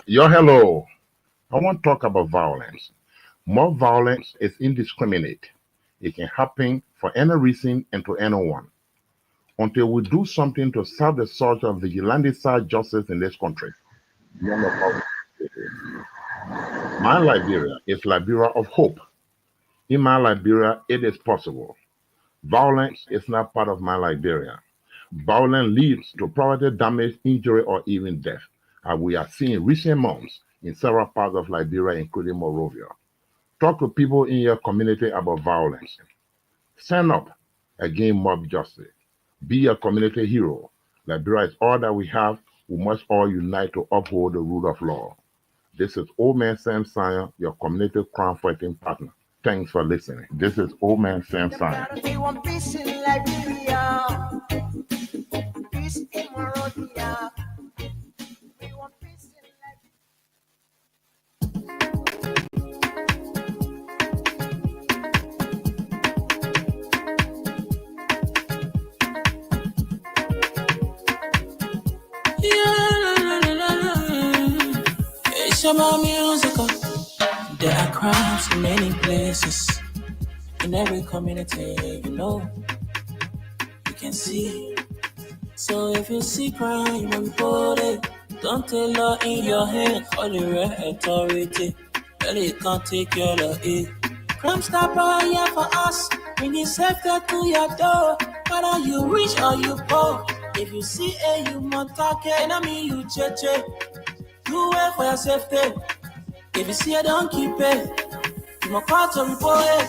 Yo, hello. I want to talk about violence. More violence is indiscriminate. It can happen for any reason and to anyone. Until we do something to stop the surge of vigilante side justice in this country. None of us. My Liberia is Liberia of hope. In my Liberia, it is possible. Violence is not part of my Liberia. Violence leads to property damage, injury, or even death, as we are seeing in recent months in several parts of Liberia, including Monrovia. Talk to people in your community about violence. Stand up against mob justice. Be a community hero. Liberia is all that we have. We must all unite to uphold the rule of law. This is Old Man Sam Sion, your community crime fighting partner. Thanks for listening. This is Old Man Sam Sion. We want peace in Liberia. Peace in Monrovia. We want peace in It's about music. There are crimes in many places. In every community, you can see. So if you see crime, report it. Don't take law in your hand, call the right authority. Well, it can't take care of it. Crime stopper here for us, bringing safety to your door. Whether you rich or you poor, if you see a human target, enemy you cheche. Do it for your safety. If you see I don't keep it, you my part to report it.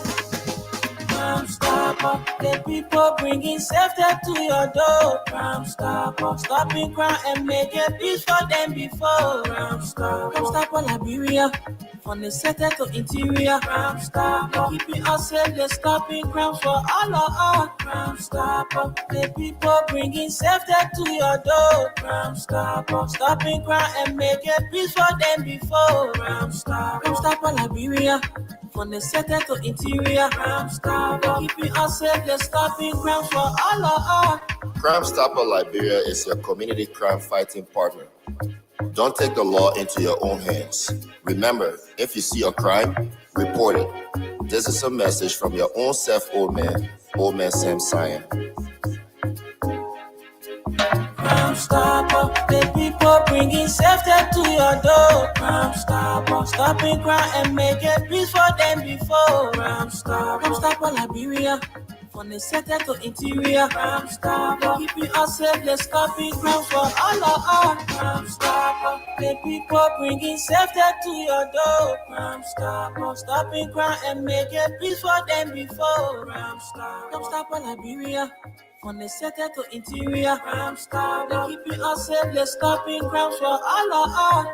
Crime Stopper, the people bringing safety to your door. Crime Stopper, stopping crime and making peace for them before. Crime Stopper, Liberia, from the center to interior. Crime Stopper, keeping us safe, they're stopping crimes for all of us. Crime Stopper, the people bringing safety to your door. Crime Stopper, stopping crime and making peace for them before. Crime Stopper, Liberia. From the center to interior, Crime Stopper, keeping us safe, they're stopping crimes for all of us. Crime Stopper Liberia is your community crime fighting partner. Don't take the law into your own hands. Remember, if you see a crime, report it. This is a message from your own self, Old Man Sam Cyan. Crime Stopper, the people bringing safety to your door. Crime Stopper, stopping crime and making peace for them before. Crime Stopper, Liberia. From the center to interior, Crime Stopper, keeping us safe, they're stopping crimes for all of us. Crime Stopper, the people bringing safety to your door. Crime Stopper, stopping crime and making peace for them before. Crime Stopper, Liberia. From the center to interior, Crime Stopper, keeping us safe, they're stopping crimes for all of us.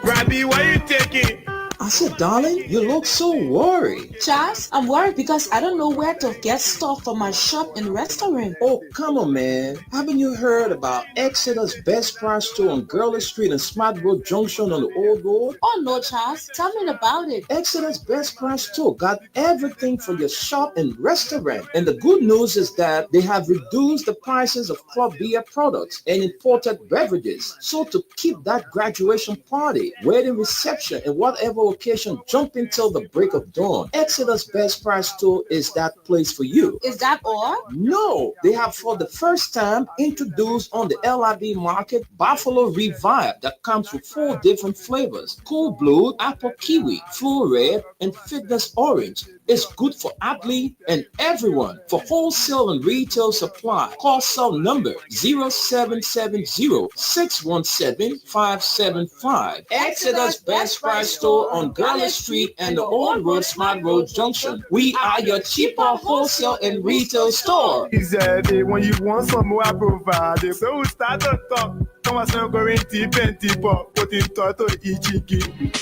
Robbie, why you taking? I said, darling, you look so worried. Charles, I'm worried because I don't know where to get stuff for my shop and restaurant. Oh, come on, man. Haven't you heard about Exeter's Best Price Store on Gurley Street and Smart Road Junction on the Old Road? Oh no, Charles, tell me about it. Exeter's Best Price Store got everything for your shop and restaurant. And the good news is that they have reduced the prices of club beer products and imported beverages. So to keep that graduation party, wedding reception, and whatever occasion jumping till the break of dawn, Exeter's Best Price Store is that place for you. Is that all? No, they have for the first time introduced on the LIB market Buffalo Revive that comes with 4 different flavors: Cool Blue, Apple Kiwi, Full Red, and Fitness Orange. It's good for athlete and everyone. For wholesale and retail supply, call cell number 0770-617-575. Exeter's Best Price Store on Gurley Street and the Old Road Smart Road Junction. We are your cheaper wholesale and retail store. He said, when you want some more, I provide. So we start to talk. Come on, so going deep and deeper. Put in thought to each game.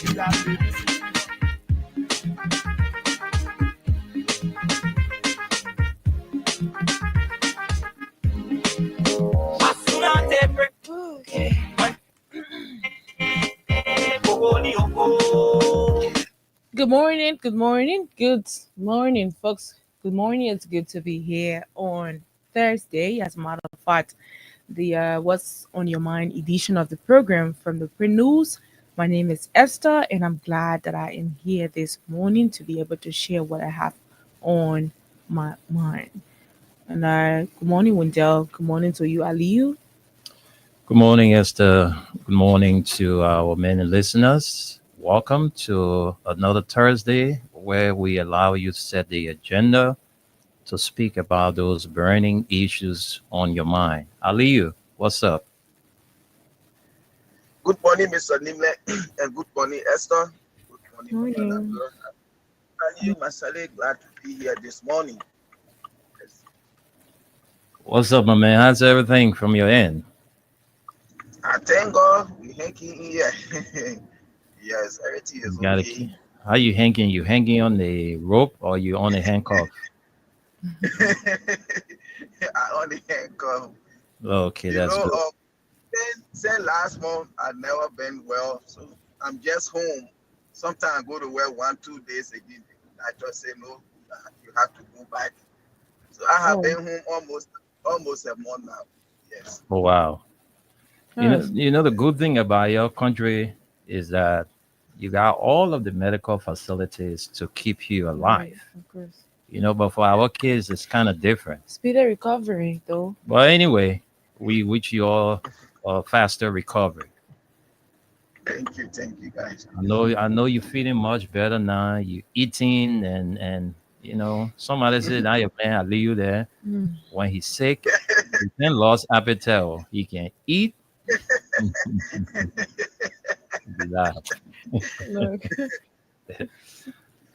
Okay. Good morning, folks. Good morning. It's good to be here on Thursday. As a matter of fact, the What's on Your Mind edition of the program from the Print News. My name is Esther, and I'm glad that I am here this morning to be able to share what I have on my mind. And good morning, Wendell. Good morning to you, Aliyu. Good morning, Esther. Good morning to our many listeners. Welcome to another Thursday where we allow you to set the agenda to speak about those burning issues on your mind. Aliyu, what's up? Good morning, Mr. Nimle, and good morning, Esther. Good morning, Morning. Brother. And you, Masale, glad to be here this morning. Yes. What's up, my man? How's everything from your end? I thank God we hanging here. Yes, everything is You gotta okay. keep, how you hanging? You hanging on the rope or you on a handcuff? I only handcuff. Okay, that's good. Since last month, I never been well, so I'm just home. Sometimes I go to work 1-2 days again. I just say no, you have to go back. So I have been home almost a month now. Yes. Oh, wow. You know the good thing about your country is that you got all of the medical facilities to keep you alive. Right, of course. But for our kids, it's kind of different. Speedy recovery, though. But anyway, we wish you all a faster recovery. Thank you, guys. I know you're feeling much better now. You're eating and You know, somebody said, "I your man, I leave you there." Mm. When he's sick, he can lost appetite. He can eat. Laugh. Look.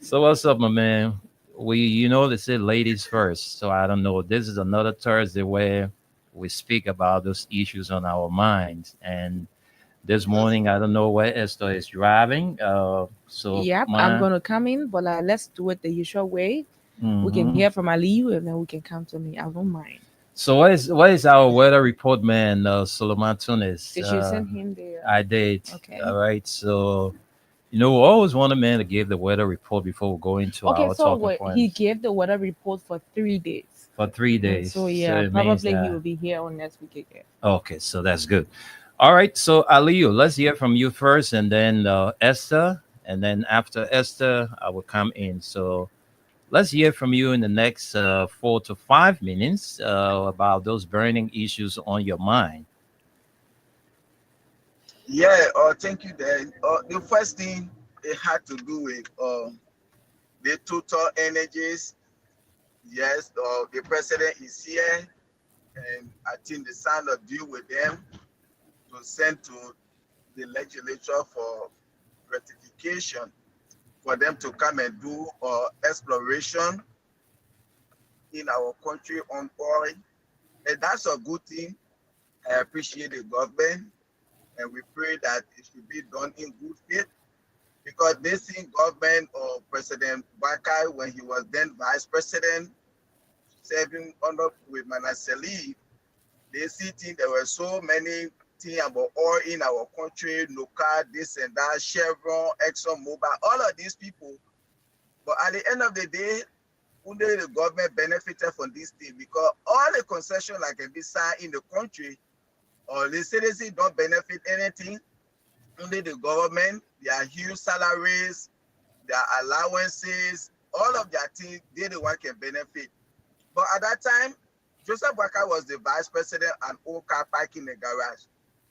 So what's up, my man? You know, they say ladies first. So I don't know. This is another Thursday where we speak about those issues on our minds. And this morning, I don't know where Esther is driving. So Yep, I'm my, gonna come in, but let's do it the usual way. We can mhm. hear from Aliyu and then we can come to me. I don't mind. So what is our weather report, man? Solomon Tunis. Did you send him the? I did. Okay. All right. So we always want a man to give the weather report before we go into Okay, our so talking what points he gave the weather report for 3 days. for 3 days. So yeah, it means probably he that. will be here on next week again. Okay, so that's good. All right, so Aliyu, let's hear from you first, and then Esther, and then after Esther, I will come in. So let's hear from you in the next 4 to 5 minutes about those burning issues on your mind. Yeah, thank you, Dan. The first thing it had to do with the Total Energies. Yes, the president is here, and I think the sign of deal with them to send to the legislature for ratification for them to come and do exploration in our country on oil. And that's a good thing. I appreciate the government, and we pray that it should be done in good faith, because this thing government of President Bakai, when he was then vice president, serving under with Manasseh Lee, they see things, there were so many things about oil in our country, Noka, this and that, Chevron, ExxonMobil, all of these people. But at the end of the day, only the government benefited from this thing, because all the concessions like can be signed in the country, or the citizens don't benefit anything. Only the government, their huge salaries, their allowances, all of their things, they the one can benefit. But at that time, Joseph Boakai was the vice president and old car park in the garage.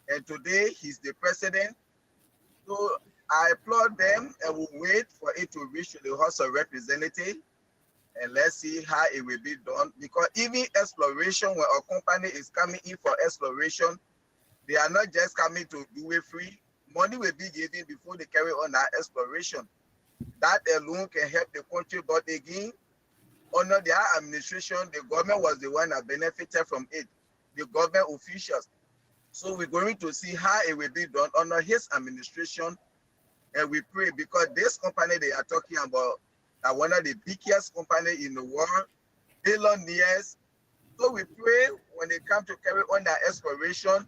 And today he's the president. So I applaud them, and we'll wait for it to reach the House of Representatives. And let's see how it will be done. Because even exploration, when a company is coming in for exploration, they are not just coming to do it free. Money will be given before they carry on that exploration. That alone can help the country. But again, under their administration, the government was the one that benefited from it, the government officials. So we're going to see how it will be done under his administration. And we pray, because this company they are talking about are one of the biggest companies in the world, billionaires. So we pray when they come to carry on their exploration,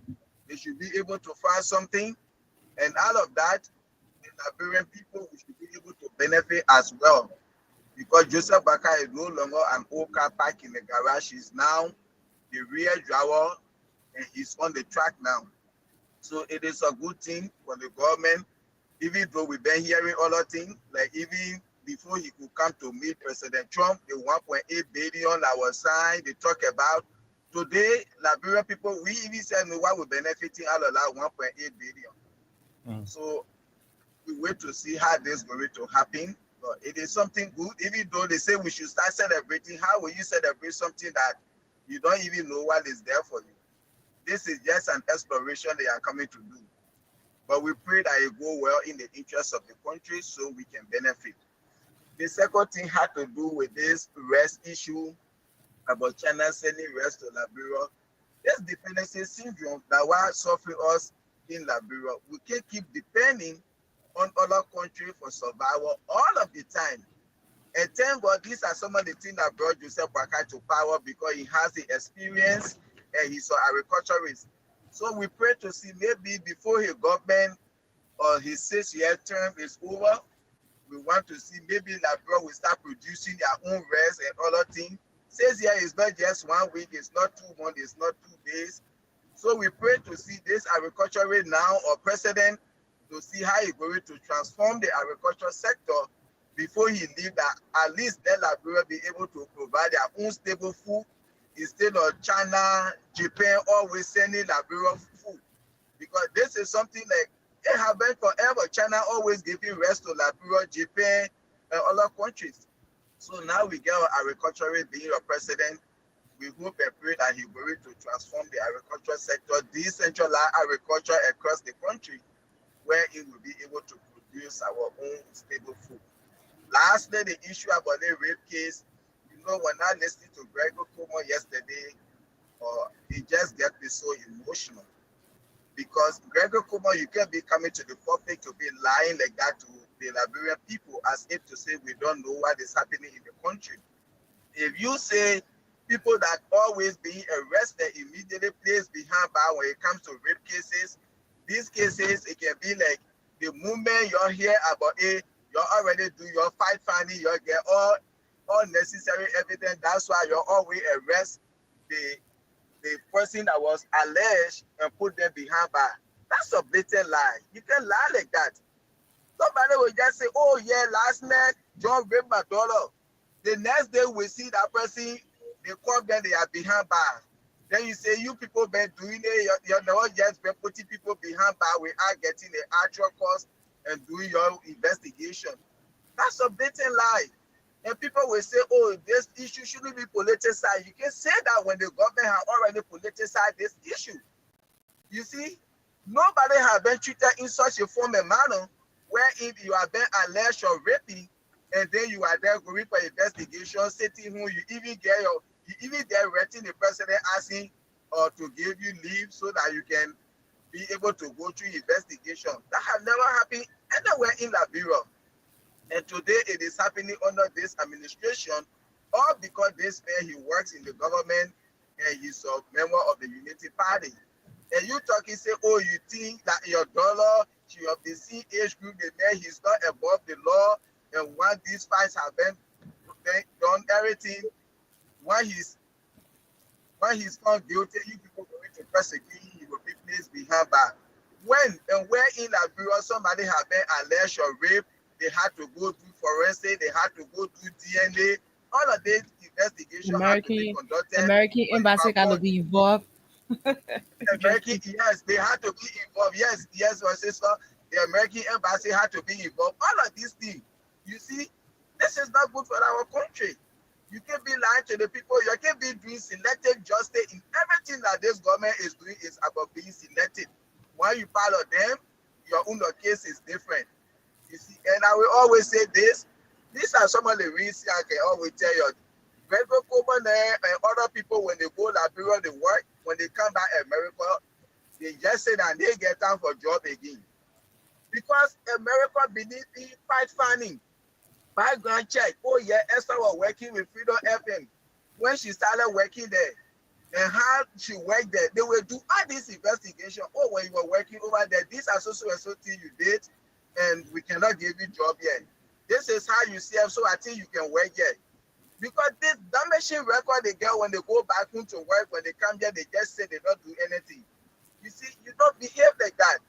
they should be able to find something. And out of that, the Liberian people, we should be able to benefit as well. Because Joseph Boakai is no longer an old car park in the garage. He's now the rear driver, and he's on the track now. So it is a good thing for the government, even though we've been hearing other things, like even before he could come to meet President Trump, the 1.8 billion that was signed, they talk about. Today, Liberian people, we even said no one will benefiting out of that 1.8 billion. So we wait to see how this is going to happen. But it is something good, even though they say we should start celebrating. How will you celebrate something that you don't even know what is there for you? This is just an exploration they are coming to do. But we pray that it go well in the interest of the country so we can benefit. The second thing had to do with this rest issue about China sending rest to Liberia. This dependency syndrome that was suffering us in Liberia. We can't keep depending on other countries for survival all of the time. And thank God, these are some of the things that brought Joseph Boakai to power, because he has the experience and he's an agriculturist. So we pray to see maybe before his government or his 6-year term is over, we want to see maybe Liberia will start producing their own rest and other things. 6 years is not just 1 week, it's not 2 months, it's not 2 days. So we pray to see this agriculturist now or president to see how he's going to transform the agricultural sector before he leaves, that at least let Liberia be able to provide their own stable food instead of China, Japan always sending Liberia food. Because this is something like it has been forever. China always giving rest to Liberia, Japan, and other countries. So now we get our agricultural being your president. We hope and pray that he's going to transform the agricultural sector, decentralize agriculture across the country, where it will be able to produce our own stable food. Lastly, the issue about the rape case. When I listened to Gregor Como yesterday, it just gets me so emotional. Because Gregor Como, you can't be coming to the public to be lying like that to the Liberian people as if to say we don't know what is happening in the country. If you say people that always being arrested immediately placed behind bars when it comes to rape cases, these cases, it can be like the moment you hear about it, you already do your fight finding, you get all necessary evidence. That's why you always arrest the person that was alleged and put them behind bars. That's a blatant lie. You can lie like that. Somebody will just say, oh yeah, last night John raped my daughter. The next day we see that person, they come them, they are behind bars. Then you say, you people been doing it, you're not just been putting people behind bars without getting the actual cause and doing your investigation. That's a blatant lie. And people will say, oh, this issue shouldn't be politicized. You can say that when the government has already politicized this issue. You see, nobody has been treated in such a form and manner where if you have been alleged of raping, and then you are there going for investigation, sitting home, you even there writing the president asking to give you leave so that you can be able to go through investigation. That has never happened anywhere in Liberia. And today it is happening under this administration, all because this man, he works in the government and he's a member of the Unity Party. And you talking, say, oh, you think that your daughter, she of the same age group, the man, he's not above the law. And when these fights have been done, everything, when he's found guilty, you people going to prosecute him, he will be placed behind bars. When and where in Liberia somebody has been alleged of rape, they had to go do forensic, they had to go do DNA. All of this investigation had to be conducted. American embassy got to be involved. American, yes, they had to be involved. Yes, my sister. The American embassy had to be involved. All of these things. You see, this is not good for our country. You can't be lying to the people. You can't be doing selective justice in everything that this government is doing is about being selective. When you follow them, your own case is different. You see, and I will always say this. These are some of the reasons I can always tell you. Gregor Coleman and other people, when they go Liberia, they work. When they come back to America, they just say that they get time for job again. Because America beneath the fight finding. Background check. Oh yeah, Esther was working with Freedom FM. When she started working there, and how she worked there, they will do all this investigation. Oh, when you were working over there, these are so thing you did, and we cannot give you job yet. This is how you see them, so I think you can work here. Because this damaging record they get when they go back home to work, when they come here, they just say they don't do anything. You see, you don't behave like that.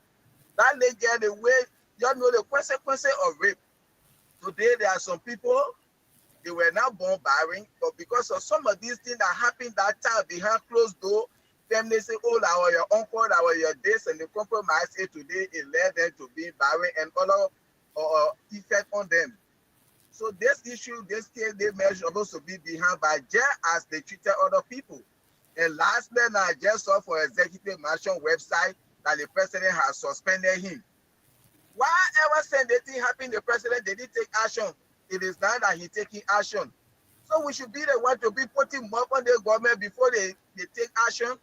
That lady, the way, you know the consequences of rape. Today, there are some people, they were not born barren, but because of some of these things that happened that time behind closed door, families say, oh, that was your uncle, that was your this, and the compromise say today it led them to be barren and other effect on them. So this issue, this case, they may supposed to be behind by just as they treated other people. And lastly, I just saw for Executive Mansion website that the president has suspended him. Why ever said anything happened, the president didn't take action? It is now that he's taking action. So we should be the one to be putting more on the government before they take action.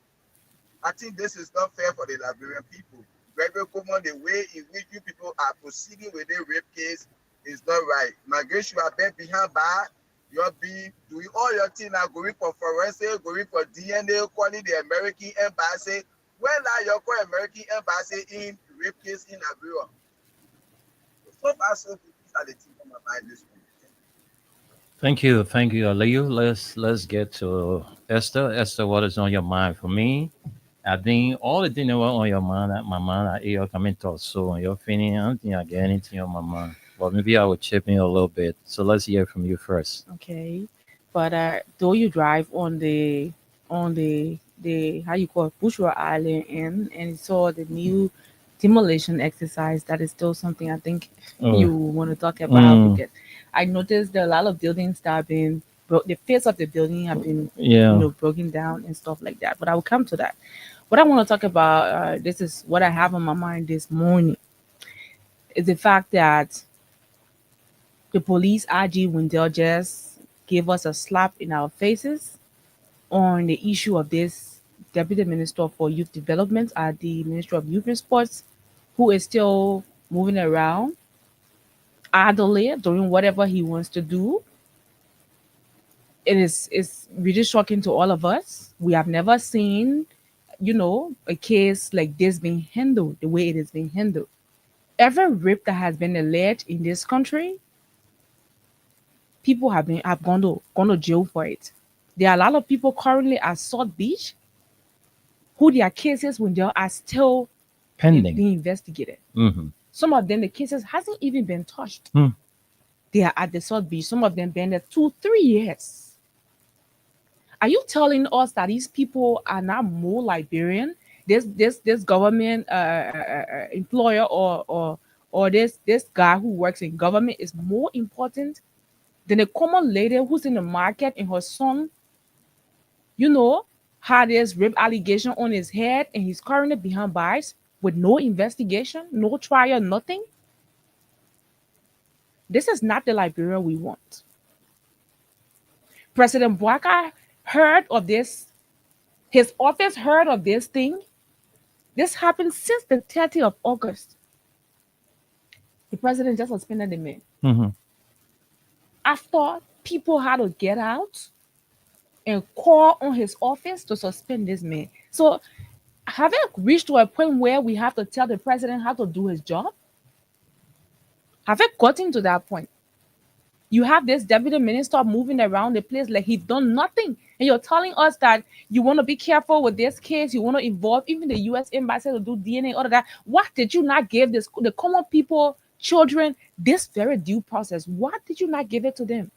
I think this is not fair for the Liberian people. Gregor Coleman, the way in which you people are proceeding with the rape case is not right. Migration, you are been behind bar. You're doing all your things now, going for forensic, going for DNA, calling the American embassy. When are you call American embassy in rape case in Liberia? So far, so good. These are the things on my mind this week. Thank you, Aliyu. Let's get to Esther. Esther, what is on your mind? For me, I think all the things that were on your mind, my mind, I coming to so on your feeling. I don't think I get anything on my mind. But maybe I would chip in a little bit. So let's hear from you first. Okay, but though you drive on the how you call it, Bushra Island, and saw the new demolition exercise, that is still something I think you want to talk about. Because I noticed there are a lot of buildings that have been the face of the building have been Yeah. broken down and stuff like that. But I will come to that. What I want to talk about, this is what I have on my mind this morning, is the fact that the police IG Wendell just gave us a slap in our faces on the issue of this Deputy Minister for Youth Development at the Ministry of Youth and Sports, who is still moving around idly, doing whatever he wants to do. It's really shocking to all of us. We have never seen, a case like this being handled the way it is being handled. Every rape that has been alleged in this country, people have gone to jail for it. There are a lot of people currently at South Beach who their cases when they are still Pending. being investigated. Hmm. Some of them the cases hasn't even been touched. Hmm. They are at the South Beach. Some of them been there 2-3 years. Are you telling us that these people are not more Liberian? This government employer or this guy who works in government is more important than a common lady who's in the market and her son, had this rape allegation on his head and he's currently behind bars with no investigation, no trial, nothing? This is not the Liberia we want. President Bwaka heard of this. His office heard of this thing. This happened since the 30th of August. The president just suspended the man. Hmm. After people had to get out and call on his office to suspend this man. So have it reached to a point where we have to tell the president how to do his job? Have it gotten to that point? You have this deputy minister moving around the place like he's done nothing. And you're telling us that you want to be careful with this case. You want to involve even the U.S. embassy to do DNA, all of that. What did you not give the common people, children, this very due process? What did you not give it to them?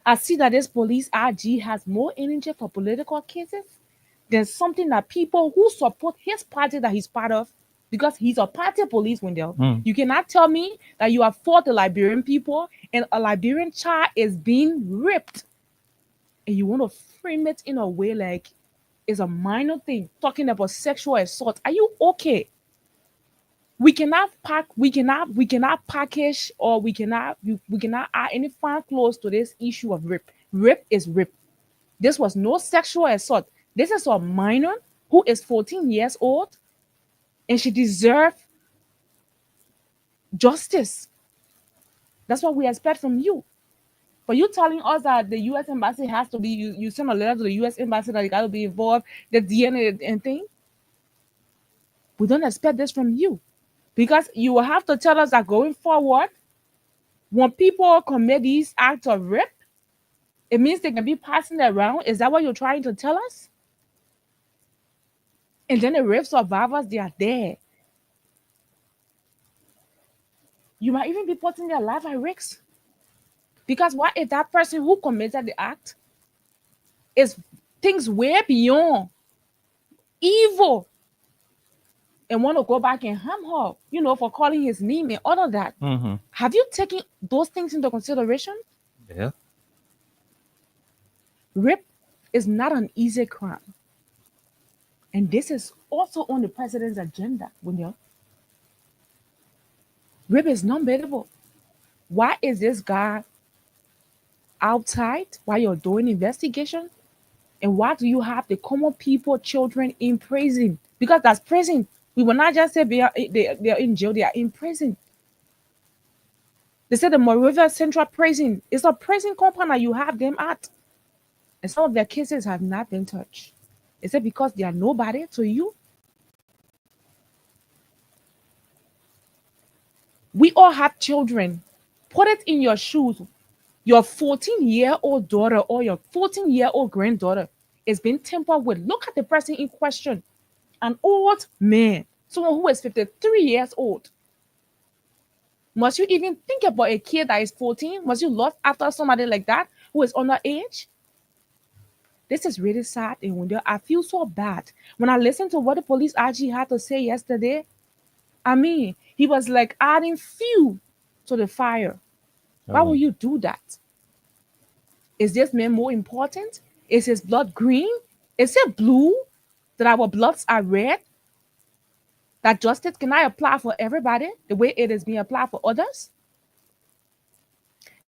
I see that this police IG has more energy for political cases than something that people who support his party that he's part of, because he's a party police window. You cannot tell me that you have fought the Liberian people and a Liberian child is being raped and you want to frame it in a way like it's a minor thing, talking about sexual assault. Are you okay? We cannot package or we cannot add any fine clothes to this issue of rape. Rape is rape. This was no sexual assault. This is a minor who is 14 years old and she deserves justice. That's what we expect from you. But you telling us that the U.S. embassy has to be, you send a letter to the U.S. embassy that you got to be involved, the DNA and thing. We don't expect this from you. Because you will have to tell us that going forward, when people commit these acts of rape, it means they can be passing it around. Is that what you're trying to tell us? And then the rape survivors, they are there. You might even be putting their life at risk. Because what if that person who committed the act is things way beyond evil and want to go back and harm her, for calling his name and all of that? Hmm. Have you taken those things into consideration? Yeah. Rape is not an easy crime. And this is also on the president's agenda, Rape is non-bailable. Why is this guy outside while you're doing investigation? And why do you have the common people, children in prison? Because that's prison. We will not just say they are in jail, they are in prison. They said the Monrovia Central Prison is a prison compound that you have them at. And some of their cases have not been touched. Is it because they are nobody to you? We all have children. Put it in your shoes. Your 14-year-old daughter or your 14-year-old granddaughter is being tampered with. Look at the person in question. An old man, someone who is 53 years old. Must you even think about a kid that is 14? Must you lust after somebody like that who is underage? This is really sad, and I feel so bad. When I listened to what the police IG had to say yesterday, he was like adding fuel to the fire. Why Oh, would you do that? Is this man more important? Is his blood green? Is it blue? That our bloods are red? That justice cannot apply for everybody the way it is being applied for others?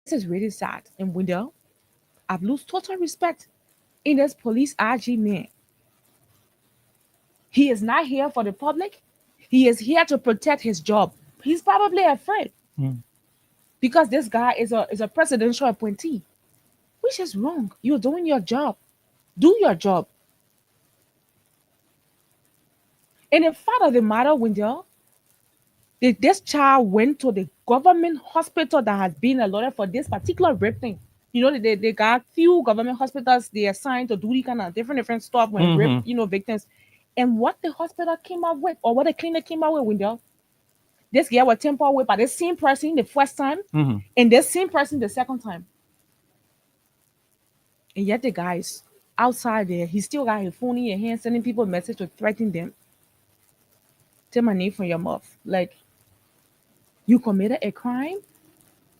This is really sad. And Wendell, I've lost total respect in this police IG man. He is not here for the public. He is here to protect his job. He's probably afraid mm, because this guy is a presidential appointee, which is wrong. You're doing your job. Do your job. And the fact of the matter, Wendell, this child went to the government hospital that has been allotted for this particular rape thing. You know, they got few government hospitals they assigned to do the kind of different stuff when rape, mhm, victims. And what the hospital came up with, or what the clinic came up with, Wendell, this girl was tempered with by the same person the first time mhm. and the same person the second time. And yet the guys outside there, he still got his phone in your hand, sending people a message to threaten them. Take my name from your mouth. Like, you committed a crime.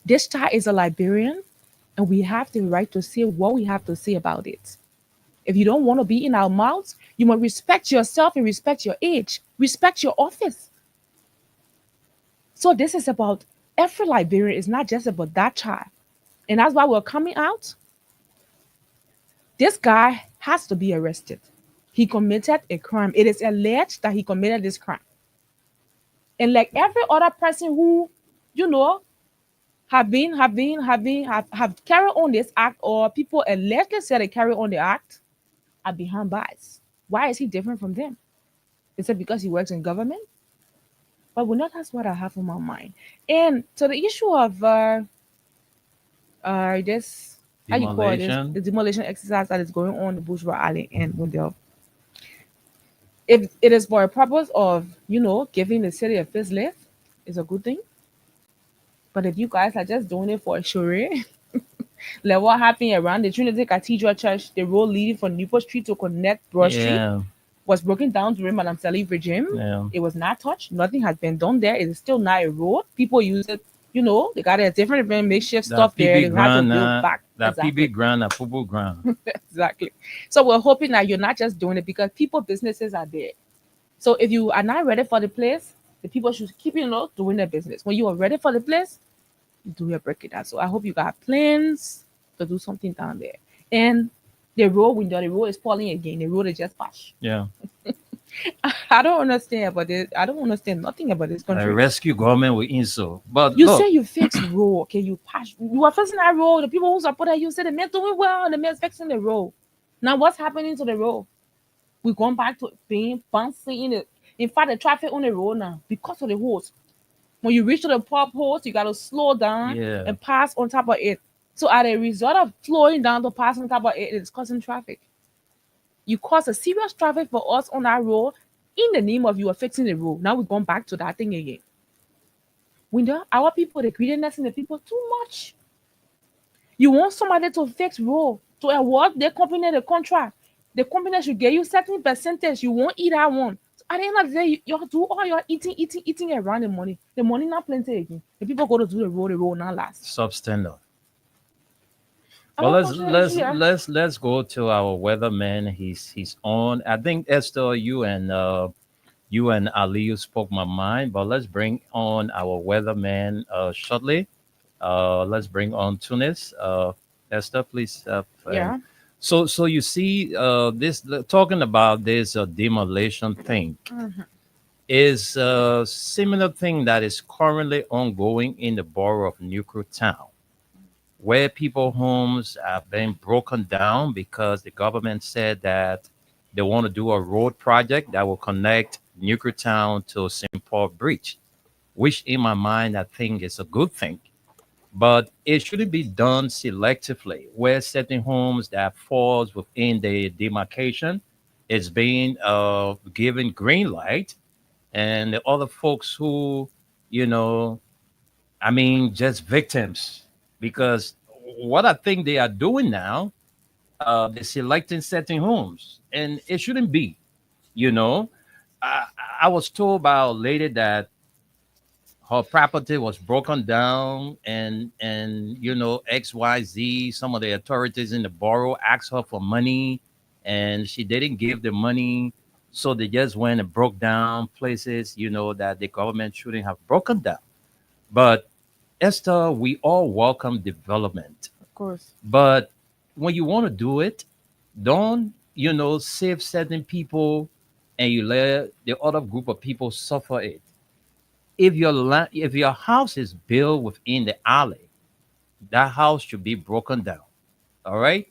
This child is a Liberian, and we have the right to say what we have to say about it. If you don't want to be in our mouths, you must respect yourself and respect your age, respect your office. So this is about every Liberian. It's not just about that child. And that's why we're coming out. This guy has to be arrested. He committed a crime. It is alleged that he committed this crime. And like every other person who, you know, have carried on this act, or people allegedly said they carry on the act, are behind bars. Why is he different from them? Is it because he works in government? But well, not that's what I have on my mind. And so the issue of this, how you call this, Demolition. the demolition exercise that is going on in Bourgeois Alley and Wendell. If it is for a purpose of, giving the city a facelift, it's a good thing. But if you guys are just doing it for a show, like what happened around the Trinity Cathedral Church, the road leading from Newport Street to connect Broad Street Yeah, was broken down during Madame Salif regime. yeah. It was not touched. Nothing has been done there. It is still not a road. People use it, they got a different makeshift That stuff there. PB They have to Grand, build back. that Exactly. PB Grand, that football ground. Exactly. So we're hoping that you're not just doing it because people businesses are there. So if you are not ready for the place, the people should keep doing their business. When you are ready for the place, you do your break it down. So I hope you got plans to do something down there. And the road is falling again. The road is just patch. Yeah. I don't understand about this. I don't understand nothing about this I country. rescue government with insult. But You look, say you fix road, okay? You patch. You are fixing that road. The people who support that, you say the man doing well, the man's fixing the road. Now what's happening to the road? We're going back to being fancy in it. In fact, the traffic on the road now because of the hose. When you reach to the pop hose, you gotta slow down yeah. and pass on top of it. So as a result of slowing down to pass on top of it, it's causing traffic. You cause a serious traffic for us on that road in the name of you are fixing the road. Now we're going back to that thing again. Our people, the greediness in the people too much. You want somebody to fix road, to award the company the contract. The company should give you certain percentage. You won't eat that one. So at the end of the day, you do all your eating around the money. The money not plenty again. The people go to do the road not last. Substandard. Our Well, country is let's here. let's go to our weatherman. He's on. I think Esther, you and Ali, you spoke my mind. But let's bring on our weatherman shortly. Let's bring on Tunis. Esther, please. Yeah. So you see, this talking about this demolition thing Mhm. is a similar thing that is currently ongoing in the borough of Newcastle, where people homes have been broken down because the government said that they want to do a road project that will connect Newcastle to St. Paul Bridge, which in my mind I think is a good thing. But it shouldn't be done selectively, where certain homes that falls within the demarcation is being given green light, and the other folks who, you know, I mean, just victims. Because what I think they are doing now, they're selecting certain homes, and it shouldn't be. You know, I, I was told by a lady that her property was broken down, and XYZ, some of the authorities in the borough asked her for money, and she didn't give the money, so they just went and broke down places that the government shouldn't have broken down. But Esther, we all welcome development, Of course. but when you want to do it, don't save certain people and you let the other group of people suffer it. If your house is built within the alley, that house should be broken down. All right,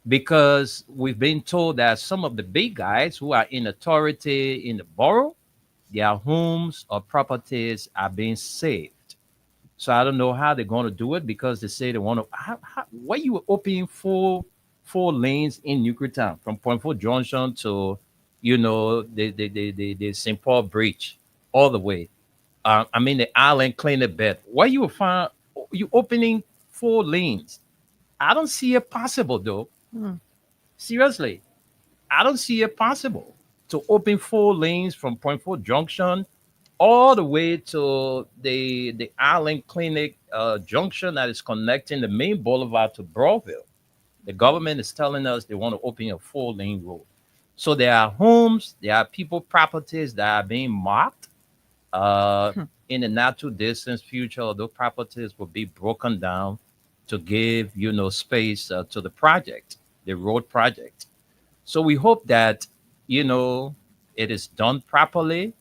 because we've been told that some of the big guys who are in authority in the borough, their homes or properties are being saved. So I don't know how they're going to do it, because they say they want to. Why you opening four lanes in Newcretown from Point Four Junction to the St. Paul Bridge all the way? I mean the island cleaner bed. Why you opening four lanes? I don't see it possible though. Hmm. Seriously, I don't see it possible to open four lanes from Point Four Junction all the way to the Island Clinic junction that is connecting the main boulevard to Broadville. The government is telling us they want to open a four-lane road. So there are homes, there are people, properties that are being marked. In the not too distant future, those properties will be broken down to give space to the project, the road project. So we hope that it is done properly.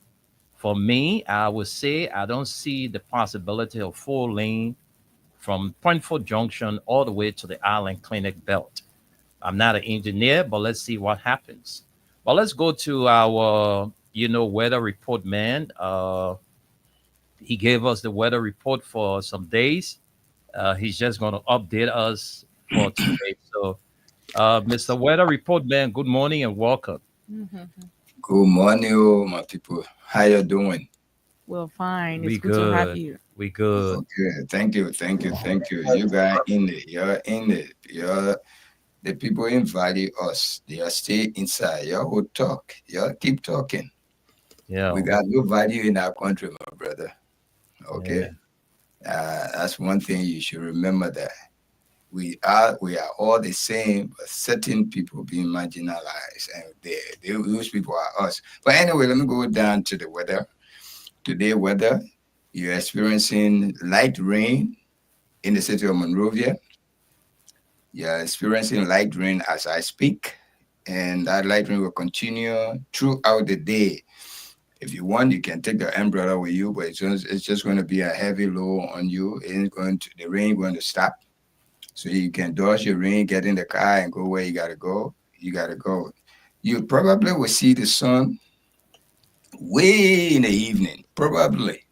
For me, I would say I don't see the possibility of four lane from Point Four Junction all the way to the Island Clinic belt. I'm not an engineer, but let's see what happens. But let's go to our weather report man. He gave us the weather report for some days. He's just going to update us for today. So, Mr. Weather Report Man, good morning and welcome. Mhm. Good morning, oh, my people. How you doing? Well, fine. We It's good to have good. you. We good. Okay, thank you, thank you, thank you. You guys in it, you're in it. You're the people in value us. They are stay inside. You will talk. You keep talking. Yeah. We got no value in our country, my brother. Okay, that's one thing you should remember, that we are all the same, but certain people being marginalized, and those people are us. But anyway, let me go down to the weather. Today, weather, you're experiencing light rain in the city of Monrovia. You're experiencing light rain as I speak, and that light rain will continue throughout the day. If you want, you can take the umbrella with you, but it's just going to be a heavy load on you. The rain going to stop. So you can dodge your rain, get in the car and go where you got to go. You got to go. You probably will see the sun way in the evening, probably,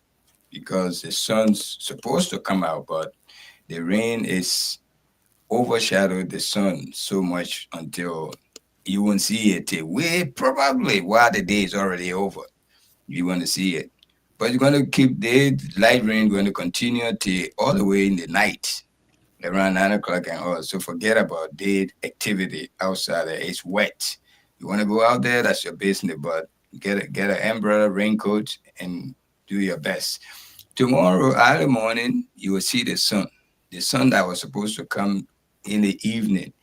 because the sun's supposed to come out, but the rain is overshadowed the sun so much until you won't see it till way probably while the day is already over. You want to see it. But you're going to keep the light rain going to continue till all the way in the night, around 9 o'clock and all. So forget about day activity outside there. It's wet. You want to go out there, that's your business, but get an umbrella, raincoat, and do your best. Tomorrow, early morning, you will see the sun. The sun that was supposed to come in the evening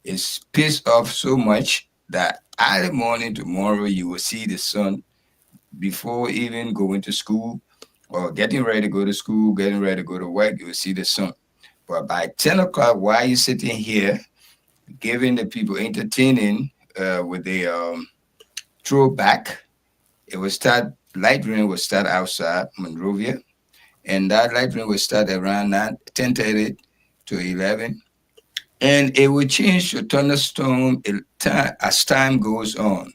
is pissed off so much that early morning tomorrow, you will see the sun before even going to school or getting ready to go to school, getting ready to go to work, you will see the sun. But by 10 o'clock, while you're sitting here, giving the people entertaining with the throwback, it will start, light rain will start outside Monrovia, and that light rain will start around 10:30 to 11, and it will change to thunderstorm as time goes on.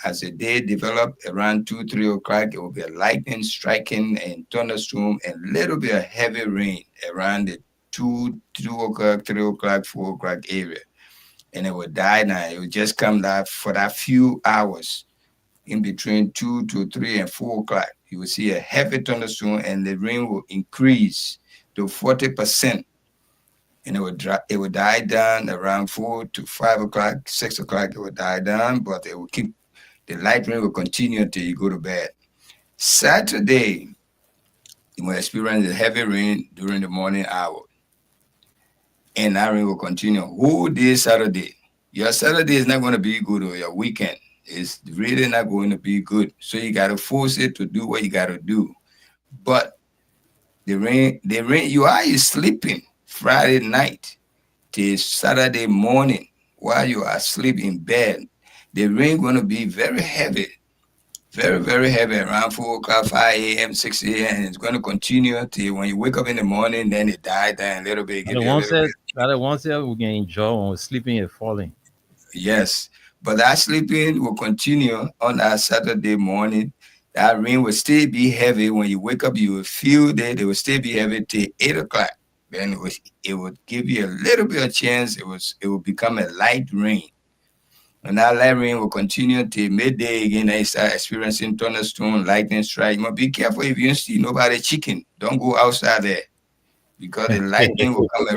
As the day develop around 2, 3 o'clock, it will be a lightning striking and thunderstorm and a little bit of heavy rain around the 2 o'clock, 3 o'clock, 4 o'clock area. And it will die now. It will just come down for that few hours in between 2 to 3 and 4 o'clock. You will see a heavy thunderstorm and the rain will increase to 40%. And it will die down around 4 to 5 o'clock, 6 o'clock, it will die down, but it will keep. The light rain will continue until you go to bed. Saturday, You will experience the heavy rain during the morning hour. And that rain will continue whole day Saturday. Your Saturday is not going to be good, or your weekend is really not going to be good. So you got to force it to do what you got to do. But the rain, you sleeping Friday night till Saturday morning while you are asleep in bed. The rain going to be very heavy, very, very heavy around 4 o'clock, 5 a.m., 6 a.m. And it's going to continue till when you wake up in the morning, then it die down a little bit, give you a little bit. The ones that we can enjoy when we're sleeping and falling. Yes, but that sleeping will continue on that Saturday morning. That rain will still be heavy. When you wake up, you will feel that it will still be heavy till 8 o'clock. Then it would give you a little bit of chance. It will become a light rain. And that light rain will continue till midday again. Then you start experiencing thunderstorm, lightning strike. You must be careful if you don't see nobody chicken. Don't go outside there, because the lightning will come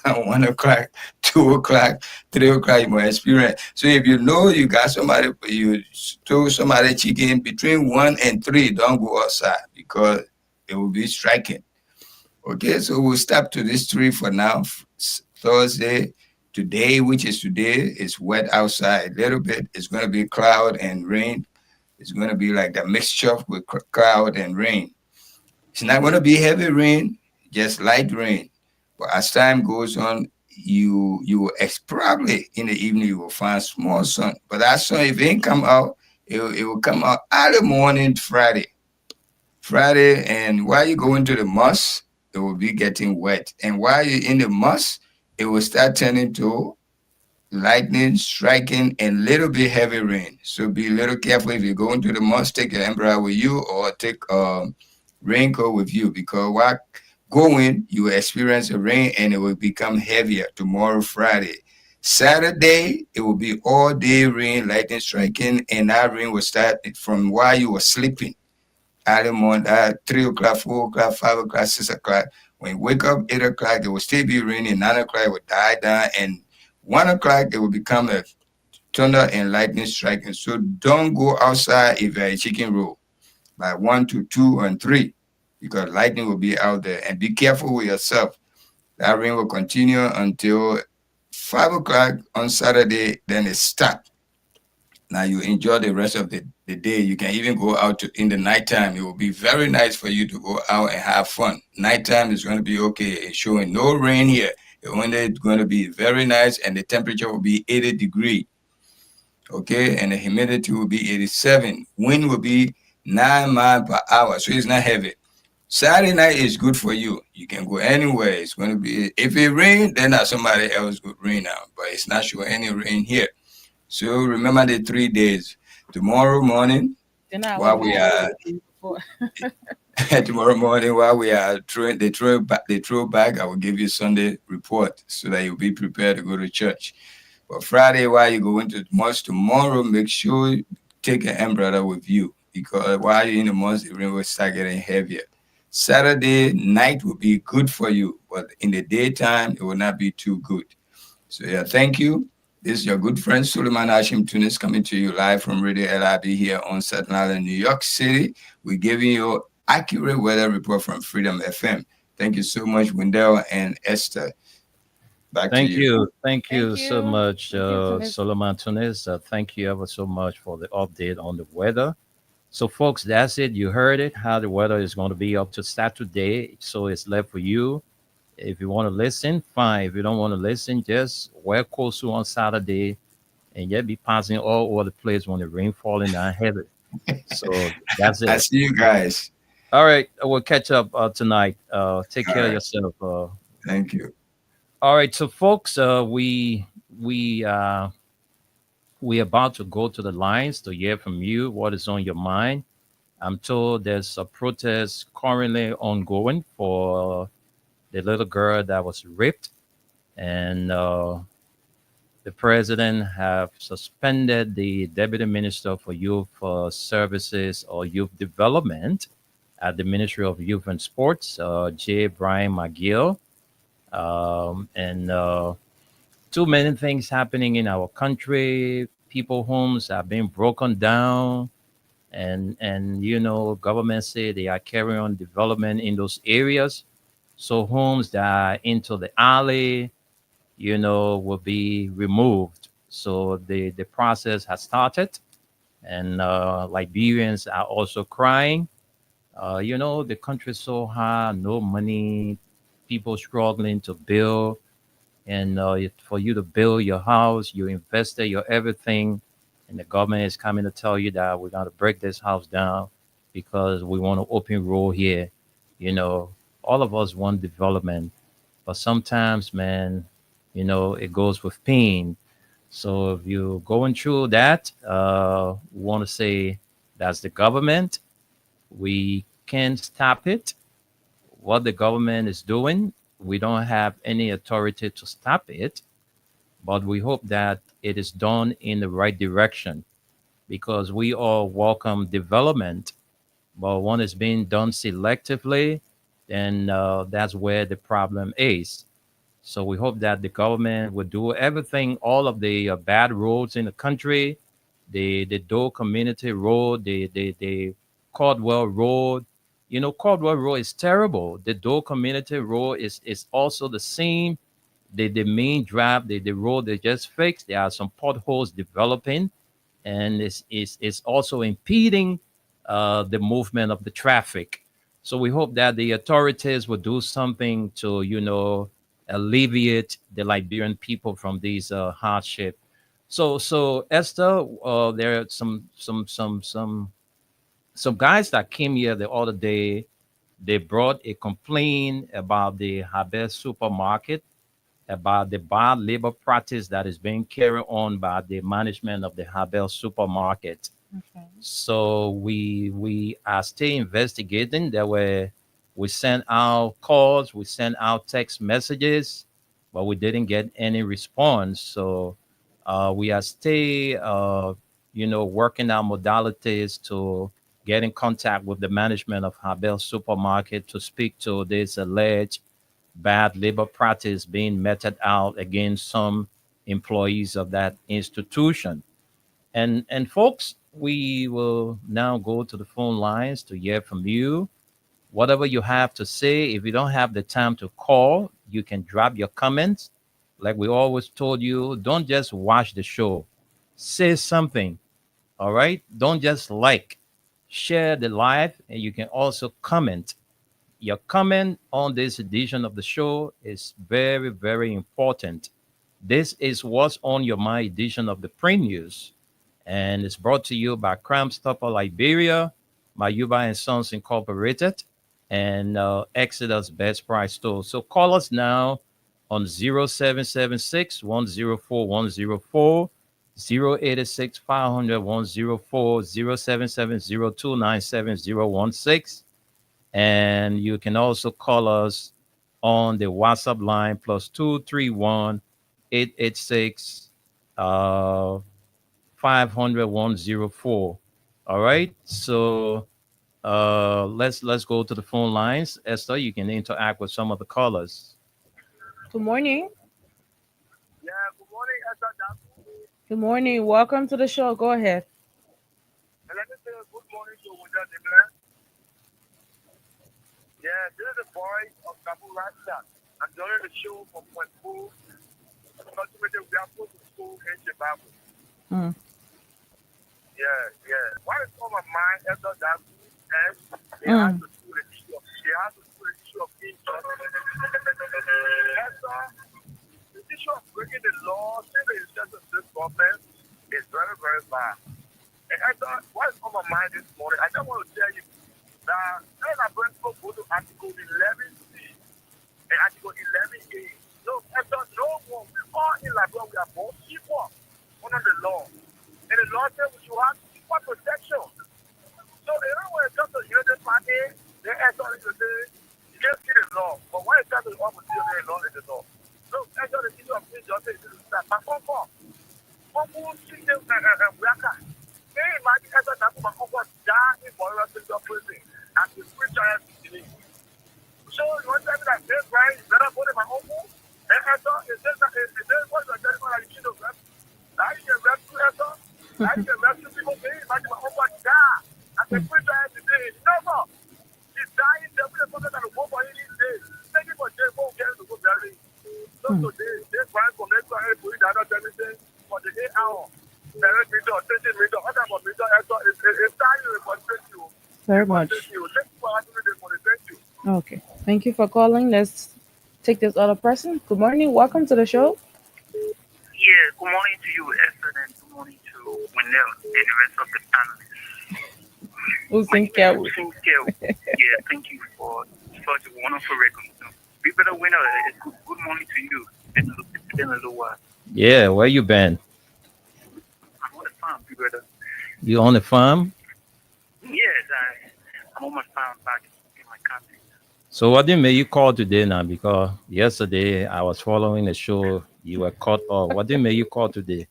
around 1 o'clock, 2 o'clock, 3 o'clock. You must experience. So if you know you got somebody, you stole somebody chicken between 1 and 3, don't go outside, because it will be striking. Okay, so we'll stop to this 3 for now. Thursday, today, which is today, is wet outside a little bit. It's going to be cloud and rain. It's going to be like the mixture with cloud and rain. It's not going to be heavy rain, just light rain. But as time goes on, you will probably in the evening you will find small sun. But that sun, if it ain't come out, it will come out early morning Friday. And while you go into the mosque, it will be getting wet. And while you're in the mosque, it will start turning to lightning, striking, and little bit heavy rain. So be a little careful if you go into the mosque, take your umbrella with you, or take raincoat with you, because while going, you will experience the rain and it will become heavier tomorrow, Friday. Saturday, it will be all day rain, lightning striking, and that rain will start from while you were sleeping. Early morning, 3 o'clock, 4 o'clock, 5 o'clock, 6 o'clock. When you wake up, 8 o'clock, it will still be raining. 9 o'clock, it will die down. And 1 o'clock, it will become a thunder and lightning striking. So don't go outside if you're a chicken roll by 1 to 2 and 3, because lightning will be out there. And be careful with yourself. That rain will continue until 5 o'clock on Saturday, then it stops. Now you enjoy the rest of the day. You can even go out in the nighttime. It will be very nice for you to go out and have fun. Nighttime is going to be okay. It's showing no rain here. It's only going to be very nice, and the temperature will be 80 degrees. Okay, and the humidity will be 87. Wind will be 9 miles per hour, so it's not heavy. Saturday night is good for you. You can go anywhere. It's going to be, if it rains, then somebody else could rain out, but it's not showing any rain here. So remember the 3 days. Tomorrow morning, while we are throwing the throwback, I will give you Sunday report so that you'll be prepared to go to church. But Friday, while you go into the mosque tomorrow, make sure you take an umbrella with you, because while you're in the mosque, the rain will start getting heavier. Saturday night will be good for you, but in the daytime, it will not be too good. So yeah, thank you. This is your good friend, Suleiman Hashim Tunis, coming to you live from Radio LIB here on Staten Island, New York City. We're giving you accurate weather report from Freedom FM. Thank you so much, Wendell and Esther. Back to you. Thank you so much, Suleiman Tunis. Thank you ever so much for the update on the weather. So, folks, that's it. You heard it, how the weather is going to be up to Saturday. So it's left for you. If you want to listen, fine. If you don't want to listen, just wear Kosu on Saturday and you'll be passing all over the place when the rain falling down heavy. So that's it. I see you guys. All right. We'll catch up tonight. Take care of yourself. Thank you. All right. So, folks, we about to go to the lines to hear from you what is on your mind. I'm told there's a protest currently ongoing for the little girl that was raped, and the president have suspended the deputy minister for youth services or youth development at the Ministry of Youth and Sports, J. Brian McGill. And too many things happening in our country. People homes are being broken down, and you know, government say they are carrying on development in those areas. So homes that are into the alley, you know, will be removed. So the process has started, and Liberians are also crying. You know, the country's so hard, no money, people struggling to build, and for you to build your house, you invested your everything, and the government is coming to tell you that we're going to break this house down because we want to open road here. You know, all of us want development, but sometimes, man, you know, it goes with pain. So if you're going through that, we want to say that's the government. We can't stop it. What the government is doing, we don't have any authority to stop it, but we hope that it is done in the right direction because we all welcome development. But when it's being done selectively, then that's where the problem is. So we hope that the government will do everything, all of the bad roads in the country, the Doe Community Road, the Caldwell Road. You know, Caldwell Road is terrible. The Doe Community Road is also the same. The main drive, the road they just fixed, there are some potholes developing, and it's also impeding the movement of the traffic. So we hope that the authorities will do something to, you know, alleviate the Liberian people from these hardship. So Esther, there are some guys that came here the other day. They brought a complaint about the Habel supermarket, about the bad labor practice that is being carried on by the management of the Habel supermarket. Okay. So we are still investigating. We sent out calls, we sent out text messages, but we didn't get any response. So we are still you know, working out modalities to get in contact with the management of Habel supermarket to speak to this alleged bad labor practice being meted out against some employees of that institution. And folks, we will now go to the phone lines to hear from you. Whatever you have to say, if you don't have the time to call, you can drop your comments. Like we always told you, don't just watch the show. Say something. All right? Don't just like. Share the live, and you can also comment. Your comment on this edition of the show is very, very important. This is what's on your mind edition of the Print News, and it's brought to you by Crime Stopper Liberia, by Yuba and Sons Incorporated, and Exodus Best Price Store. So call us now on 0776 104 104, 086 500 104, 077 and you can also call us on the WhatsApp line +231 886 500 104. All right. So let's go to the phone lines. Esther, you can interact with some of the callers. Good morning. Yeah, good morning, Esther. Good morning. Welcome to the show. Go ahead. And let me say good morning to Wunda Debra. Yeah, this is the boy of Kabu Rasta. I'm joining the show from Point Pool. Ultimately, we are going to school in Zimbabwe. Yeah. What is on my mind is that it has to do with the issue of income. The issue of breaking the law, in the interest of this government, is very, very bad. And what is on my mind this morning, I just want to tell you that when I go to Article 11C and Article 11A, no one, we all in Liberia, we are both equal under the law. And the law says we should have equal protection. So when it comes to the United Party, they actually say, you can't see the law. But when it comes to the opposition, the law is the law. So actually, the issue of injustice is that. But Uncle Chicken and Waka, they imagine that Uncle died in Moira Central Prison as a free child today. So you want to tell me that this guy is better for my uncle? And it says that it says what you're telling me that you should have left. Now you can rescue Esther. Now you can rescue people. They imagine my uncle died The preacher has today, no more. He's dying, the prophet that will go for any day. Thank you for Jay, go get to go bury. So today, they cry for me to help with that everything for the 8 hour. Direct meter, 20 meter, other for meter, it's time you report you. Very much. Thank you. Thank you for having me this morning. Thank you. Okay. Thank you for calling. Let's take this other person. Good morning. Welcome to the show. Yeah, good morning to you, Esther, and good morning to Winnell and the rest of the panelists. Yeah, thank you for such a wonderful recognition. We better win a good morning to you. It's been a little while. Yeah, where you been? I'm on the farm, you brother. You on the farm? Yes, I'm on my farm back in my country. So what did make you call today now? Because yesterday I was following the show. You were caught off. What did make you call today?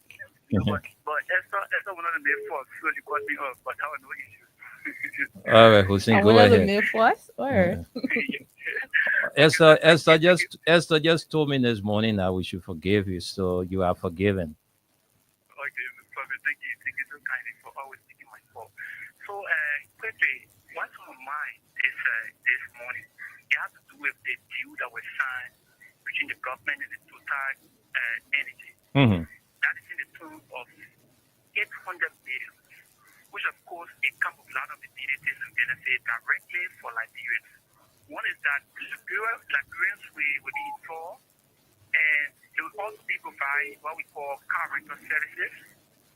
But Esther one of the main folks, so you caught me off, but I have no issue. All right, Hussein, go ahead. Esther just told me this morning that we should forgive you, so you are forgiven. Okay, perfect. Thank you so kindly for always taking my call. So, quickly, what's on my mind this morning? It has to do with the deal that was signed between the government and the Total Energy. Mm-hmm. That is in the tune of 800 billion, which of course it comes with a lot of utilities and benefits directly for Liberians. One is that Liberians will be involved, and they will also be providing what we call car rental services.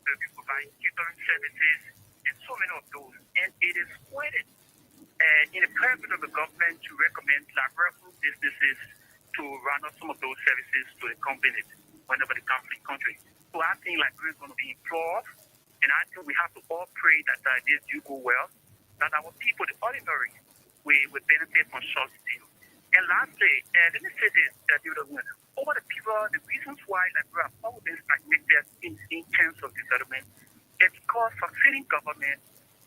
They will be providing catering services, and so many of those. And it is quite in the purpose of the government to recommend Liberian businesses to run out some of those services to the companies whenever they come to the country. So I think Liberia is going to be involved, and I think we have to all pray that this do go well, that our people, the ordinary, will benefit from such deal. And lastly, let me say this, over the people, the reasons why Liberia have always been stagnated in terms of development is because fulfilling government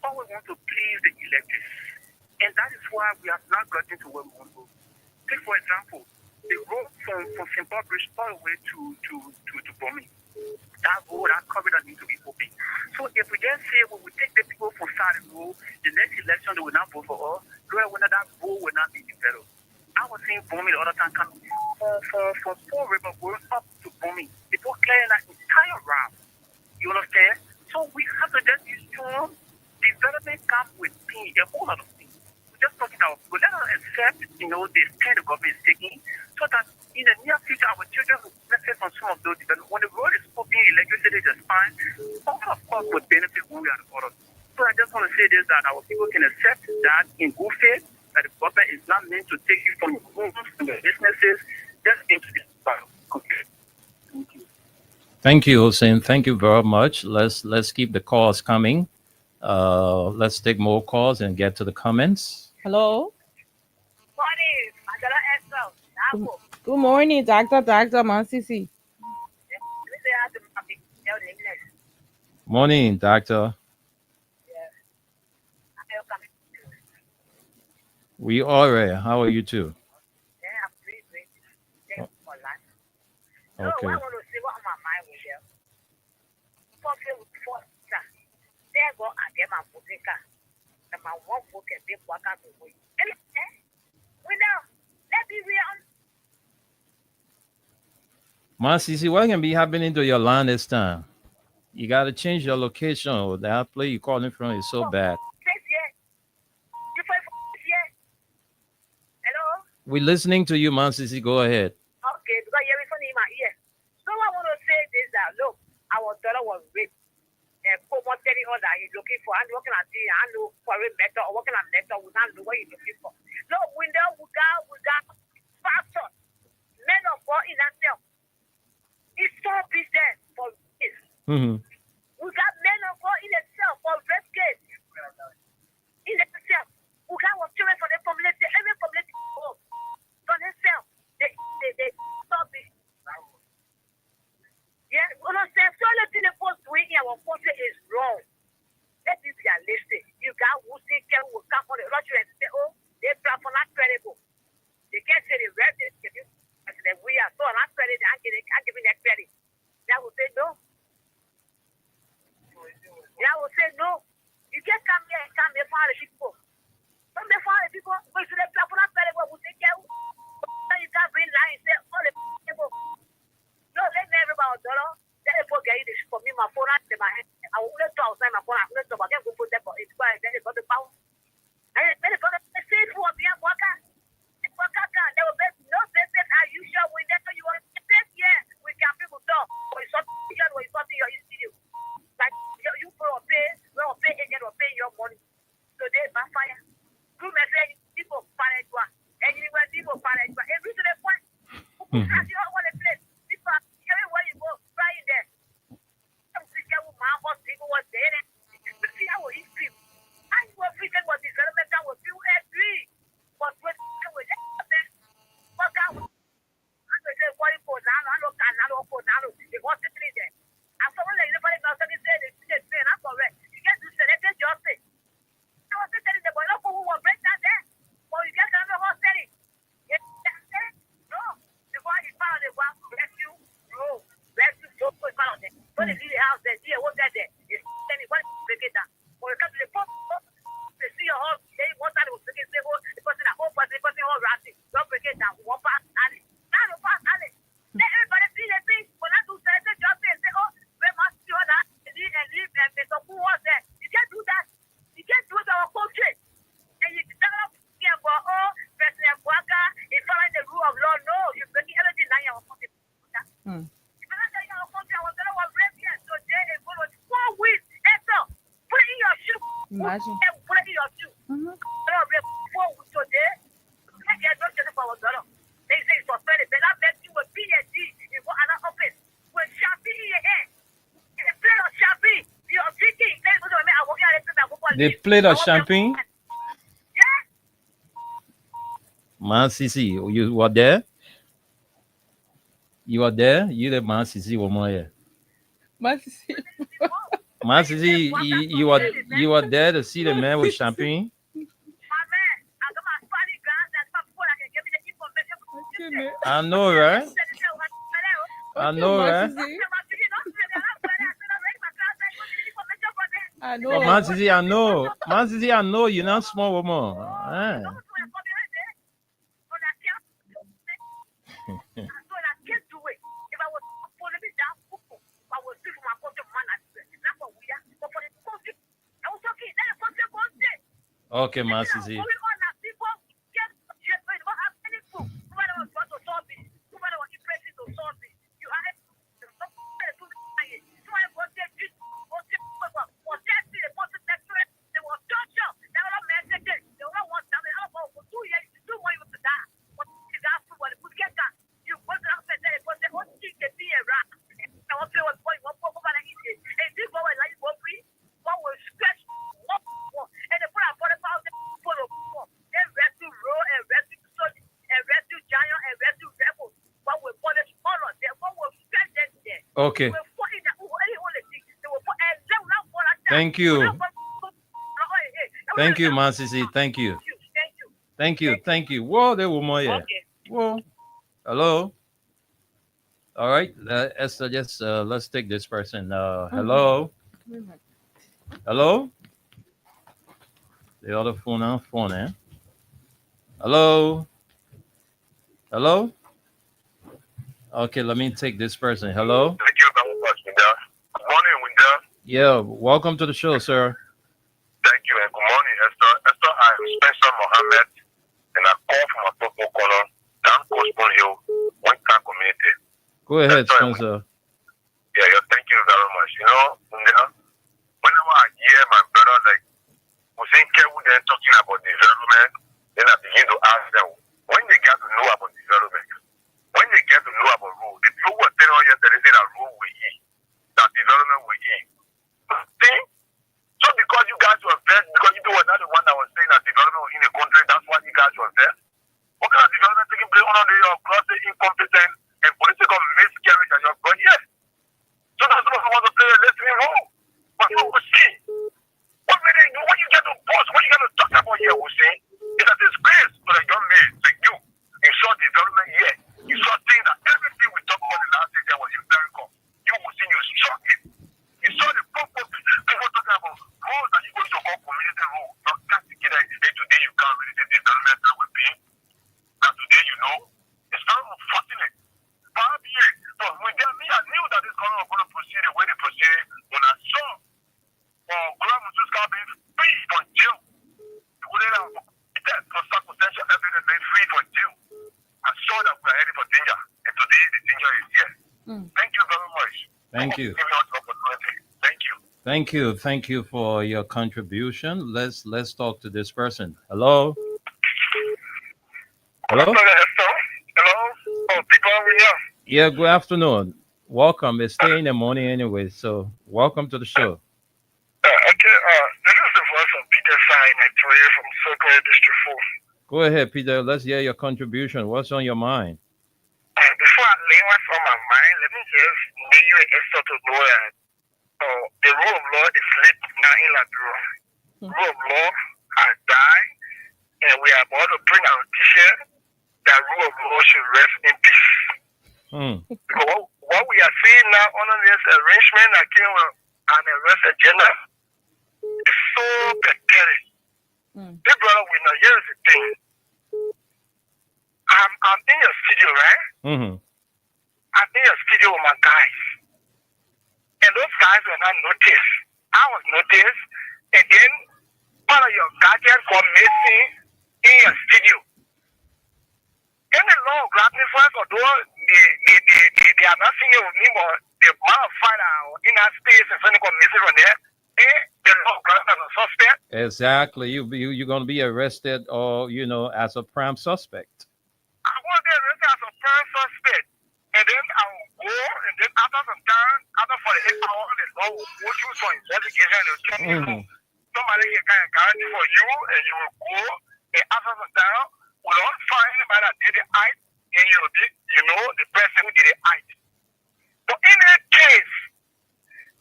always want to please the electors. And that is why we have not gotten to where we want to go. Take, for example, the road from St. Paul Bridge all the way to Bomi. That road, that corridor needs to be open. So if we just say when we take the people from South Road, the next election they will not vote for us, whether that road will not be developed. I was saying Bomi the other time, from Fall River going up to Bomi, it was clearing that entire route. You understand? So we have to just use strong development comes with things, a whole lot of things. We're just talking about, but let us accept, the stand the government is taking, so that in the near future, our children will benefit from some of those developments. When the road is open, electricity is fine, all of us will benefit one way or the other. So I just want to say this, that our people can accept that in good faith, that the government is not meant to take you from your homes and your businesses, just into this battle. Okay. Thank you. Thank you, Hussein. Thank you very much. Let's keep the calls coming. Let's take more calls and get to the comments. Hello. Good morning, Dr. Mansisi. Morning, Doctor. We all right. How are you too? Okay. Mansisi, what can be happening to your land this time? You got to change your location. Or that place you're calling from is so bad. We're listening to you, Mansisi. Go ahead. Okay, because you're listening in my ear. So I want to say this, that look, our daughter was raped. And someone telling her that he's looking for, I'm working at the, I know for a better, or working at better, we don't know what you're looking for. No, we got pastors, men of God in ourselves. It's so business for this. Mm-hmm. We got men of God in itself for rape case. In itself. We got our children for the community, every community for themselves. They stop it. Yeah, what I'm saying, so let's see the post we in our country is wrong. Let me be realistic. You got who see care who come on the lottery and say, oh, they platform not credible. They can't say the red, and then we are so not credit, I'm giving that credit. That will say no. That will say no. You can't come here and come here for the people. Don't they find the people? Go to the people that tell them what they care. You can't bring line and say, all the people. No, let me everybody dollar. Then they forget it for me, my phone out in my hand. I will let to outside my phone. I will let to again go put them for it's fine. Then they got the power. And then they got the same for me. I'm working. They will bet no business. Are you sure we never you want to say, yeah, we can people talk. Or it's something your studio. Like you will pay agent or pay your money. So they backfire. Good message, people panic. And you will people panic. Every to the point. As you all want to play. People everywhere you go, right in there. People was there. The fear will history. I was thinking what development was still agree. But when I was there, what I was worried for now, I look at now for now. It was sitting there. I saw when everybody else said it's not correct. You get to select it justice. I was sitting there, but no who will break that there. Or you get another horse setting. No, before you found the one, rescue, so put found it. When they see the house, they see what's that there. It's anybody break it down. When it comes to the pump, they see your horse, they want that was breaking, say, oh, the person at home, the person all ratting. Don't break it down. One pass, alley. Now the pass, alley. Let everybody see the thing. When I do select the job, they say, oh, where must you that? And leave, and they talk who was there. You can't do that. You can't do it our country. And you tell them, oh, President Bwaka is following the rule of law. No, you're breaking everything now. You're country. Imagine. Put it in your shoe. Mm-hmm. They say it's suspended. But I bet you a PhD in another office with champagne in your hand. They play on champagne. You're drinking. They played a champagne? Man Sisi, you were there? You were there? You the Man Sisi woman. Man Sisi, you were there to see the man with champagne? I know, right? I know, right? I know. Oh, Man Sisi, I know. Man Sisi, I know you're not small woman. Ah. Okay, Man Sisi. Okay. Thank you. Thank you, Man Sisi. Thank you. Thank you. Thank you. Whoa, there were more. Yeah. Whoa. Hello. All right. Esther, just let's take this person. Hello. Hello. The other phone, eh? Hello. Hello. Okay, let me take this person. Hello. Thank you very much, Winda. Good morning, Winda. Yeah, welcome to the show, sir. Thank you, and good morning, Esther. Esther, I am Spencer Mohammed, and I call from a purple color, down Coastbone Hill, Winter Community. Go ahead, Spencer. Yeah, thank you very much. You know, Winda, whenever I hear my brother, like, Hussein Kewu then talking about development, then I begin to ask them, when they get to know about development, when they get to know about rule, the people were telling us yesterday that rule will eat, that development will eat. See? So because you guys were there, because you were not the one that was saying that development was in the country, that's why you guys were there. What kind of development taking place under your grossly incompetent and political miscarriage and your God? Yes. So that's what I want to play a listening role. But you will see. What when you get to post, what you got to talk about here, will see, is a disgrace to the young men like you. You saw development here. You saw things that everything we talked about the last day there was empirical. You will see, you struck it. You saw the people talking about roads that you go to call community roads. Your Thank you. Thank you. Thank you. Thank you for your contribution. Let's talk to this person. Hello. Hello. Hello. Oh, people over here. Yeah. Good afternoon. Welcome. It's stay in the morning anyway. So welcome to the show. Okay. This is the voice of Peter Sai, Nigeria from Sokwe District 4. Go ahead, Peter. Let's hear your contribution. What's on your mind? Before I lay what's on my mind, let me just make you an extra to know that the rule of law is lit now in Liberia. Rule of law has died, and we are about to bring our teacher that rule of law should rest in peace. Because what we are seeing now under this arrangement that came with an arrest agenda is so pathetic. Big brother, we know here's the thing. I'm in your studio, right? I'm in your studio with my guys. And those guys were not noticed. I was noticed. And then one of your guardians got missing in your studio. And the law grabbed me first, although they are not seeing with me, but the amount of fight in that space and something got missing from there. And the law grabbed as a suspect. Exactly. You're going to be arrested, or as a prime suspect. I want to be arrested as a prime suspect. And then I will go, and then after some time, after 48 hours, the law will go through some investigation and will tell you somebody can guarantee for you, and you will go, and after some time, we don't find anybody that did the act, and you will be, the person who did the act. But in that case,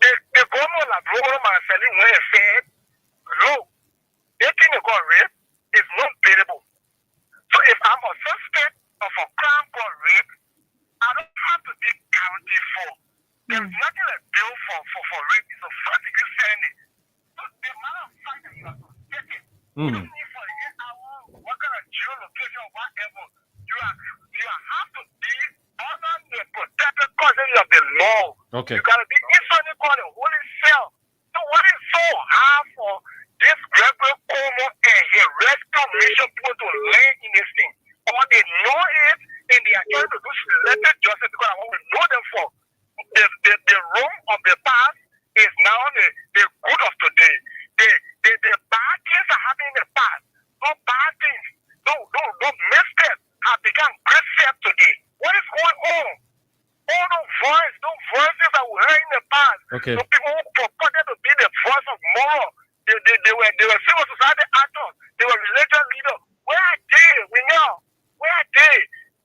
the government like Roman Marcelli when he said, look, they think they got rape is not bearable. So if I'm a suspect of a crime called rape, I don't have to be counted for. There's nothing like bill for rape. It's a first degree felony. So the amount of fact that you are suspected, you don't need for 8 hours, what kind of geolocation, whatever. You have to be under the protected custody of the law. Okay. You gotta be instantly called a holy cell. So what is so hard for this Gregory Como and his rescue mission people to learn in this thing? Or they know it and they are trying to do selective justice because I want to know them for. The wrong of the past is now the good of today. The bad things are happening in the past. No bad things, no missteps have become great steps today. What is going on? All those voices that we heard in the past. Okay. The people who purported to be the voice of moral. They were civil society actors. They were religious leaders. Where are they? We know. Where are they?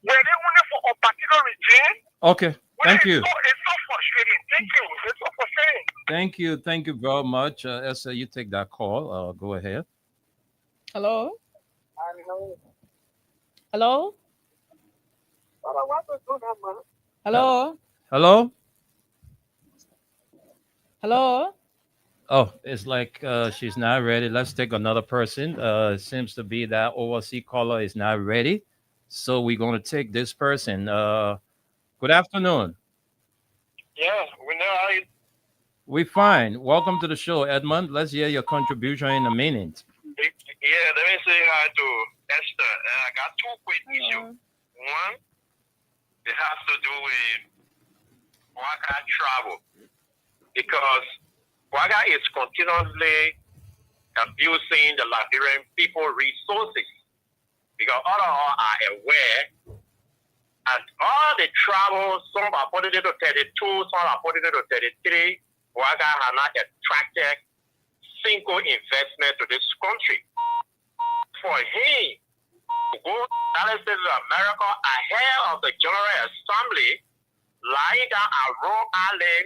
Were they only for a particular regime? Okay. Thank you. It's so frustrating. Thank you. It's so frustrating. Thank you. Thank you very much. Esther, you take that call. Go ahead. Hello? Hello? Hello? Hello? Hello? Oh, it's like she's not ready. Let's take another person. It seems to be that overseas caller is not ready. So we're going to take this person. Good afternoon. Yeah, we know how you. We're fine. Welcome to the show, Edmund. Let's hear your contribution in a minute. Yeah, let me say hi to Esther. I got two quick issues. One, it has to do with Waka travel. Because Waka is continuously abusing the Liberian people resources. Because all of us are aware, and all the travel, some are putting it to 32, some are putting it to 33, Waka has not attracted single investment to this country. For him to go to the United States of America ahead of the General Assembly, lying down a Rhode Island,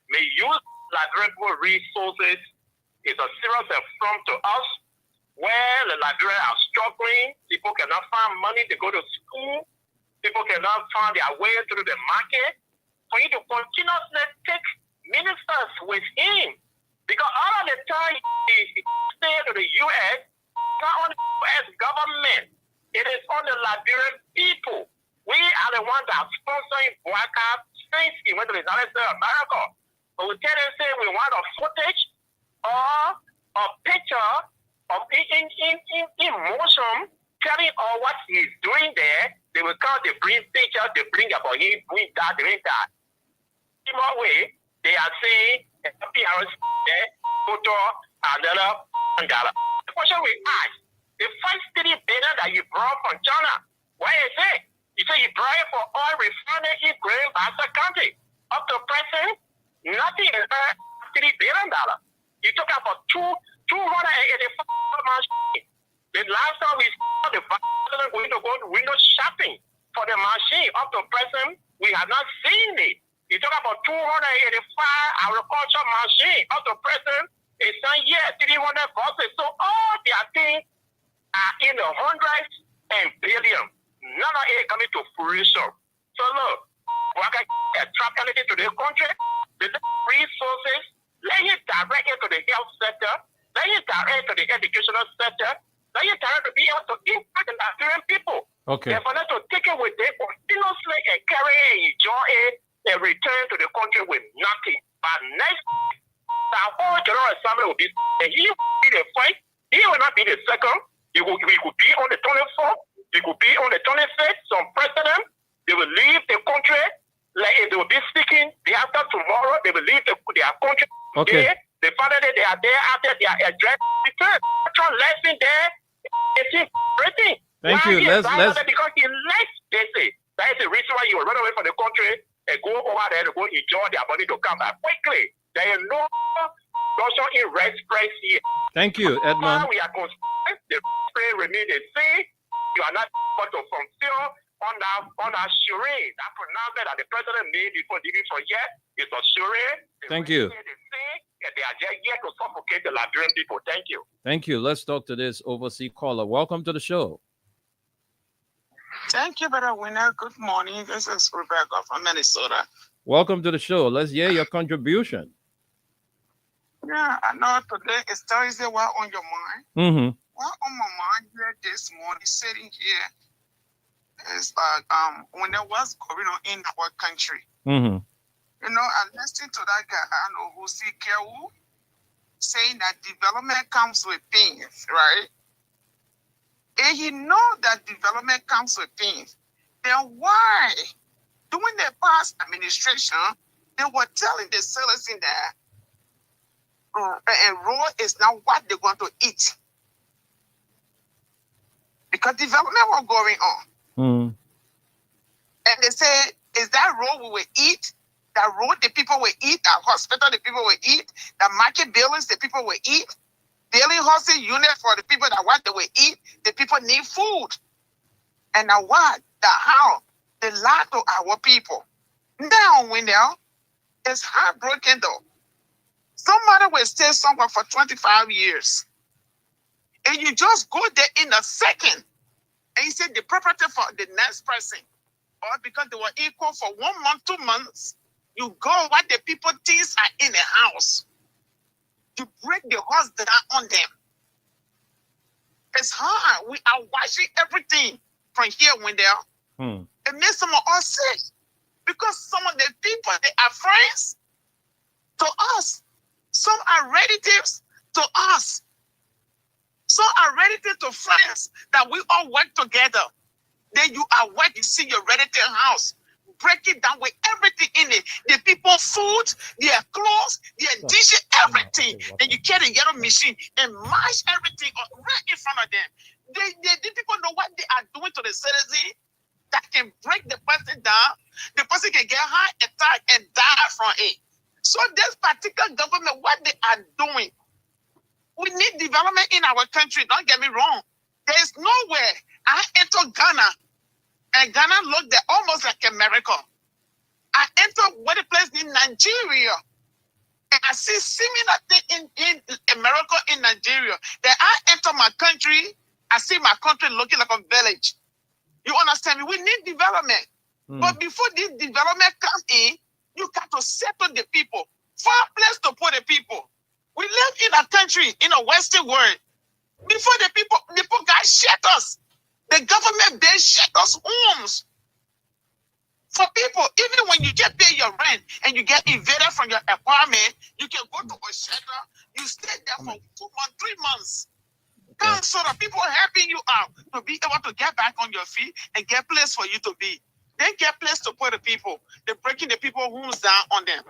may use Liberian resources is a serious affront to us, where the Liberians are struggling. People cannot find money to go to school. People cannot find their way through the market. For you to continuously take ministers with him, because all of the time he stayed to the U.S., not on the U.S. government, it is on the Liberian people. We are the ones that are sponsoring Waka since he went to the United States of America. But we tell them, say we want a footage or a picture of in motion, telling all what he's doing there. They will come, they bring pictures, they bring about him, doing that, doing that. similar way, they are saying PRS total another $1. The question we ask, the first $3 billion that you brought from China, where is it? You say you brought it for oil refinery in Grand Bassa County. Up to present, nothing is $3 billion. You took out for 284 machines. The last time we saw the president going to go to window shopping for the machine, up to present, we have not seen it. You talk about 285 agriculture machine, up to present, it's not yet 300 buses. So all their things are in the hundreds and billions. None of it coming to fruition. So look, we can attract anything to the country, the resources, let it direct into the health sector, let it direct to the educational sector, let it direct to be able to impact the Nigerian people. Okay. And for them to take it with them continuously and carry it and enjoy it and return to the country with nothing. But next, the whole General Assembly will be, and he will be the first, he will not be the second, he could be on the 24th, he could be on the 25th, some president, they will leave the country, like they will be speaking, the after tomorrow, they will leave their country. Okay. The father they are there after they are addressed, return. Lesson there, it's everything. Thank Why you. he Let's because he left, they say. That is the reason why you will run away from the country and go over there to go enjoy their money to come back quickly. There is no Russia in red express here. Thank you, Edmund. We are concerned, the spray remain the same. You are not able to fulfill on that charade. That pronouncement that the president made before leaving for here is a charade. Thank you. And they are just here to suffocate the Liberian people. Thank you. Thank you. Let's talk to this overseas caller. Welcome to the show. Thank you, Brother Winner. Good morning. This is Rebecca from Minnesota. Welcome to the show. Let's hear your contribution. Yeah, I know today is Thursday. What on your mind? Mm-hmm. What on my mind here this morning, sitting here, is like when there was going on in our country. Mm-hmm. You know, I listened to that guy, I know, who see Kewu, saying that development comes with pains, right? And he know that development comes with pains. Then why, during the past administration, they were telling the citizens that road is not what they're going to eat. Because development was going on. Mm-hmm. And they say, is that road we will eat? That road the people will eat, that hospital the people will eat, the market buildings the people will eat, daily housing unit for the people that what they will eat, the people need food. And now what? The how? The lack to our people. Now, when it's heartbroken though. Somebody will stay somewhere for 25 years. And you just go there in a second. And you say the property for the next person. Or because they were equal for 1 month, 2 months, you go what the people things are in the house. You break the house down on them. It's hard. We are watching everything from here when they're. It makes some of us sick. Because some of the people, they are friends to us. Some are relatives to us. Some are relatives to friends that we all work together. Then you are working, you see your relative house. Break it down with everything in it. The people food, their clothes, their dishes, everything. Then you carry a yellow machine and mash everything right in front of them. The people know what they are doing to the citizen that can break the person down. The person can get heart attack and die from it. So this particular government, what they are doing, we need development in our country. Don't get me wrong. There is nowhere. I entered Ghana, and Ghana looked almost like America. I entered what a place in Nigeria, and I see similar thing in America, in Nigeria. That I enter my country, I see my country looking like a village. You understand me? We need development. But before this development comes in, you got to settle the people. Find a place to put the people. We live in a country, in a Western world. Before the people got shut us. The government, they shut us homes. For people, even when you get pay your rent and you get evicted from your apartment, you can go to a shelter. You stay there for 2 months, 3 months. Okay. So the people are helping you out to be able to get back on your feet and get place for you to be. They get place to put the people. They're breaking the people homes down on them.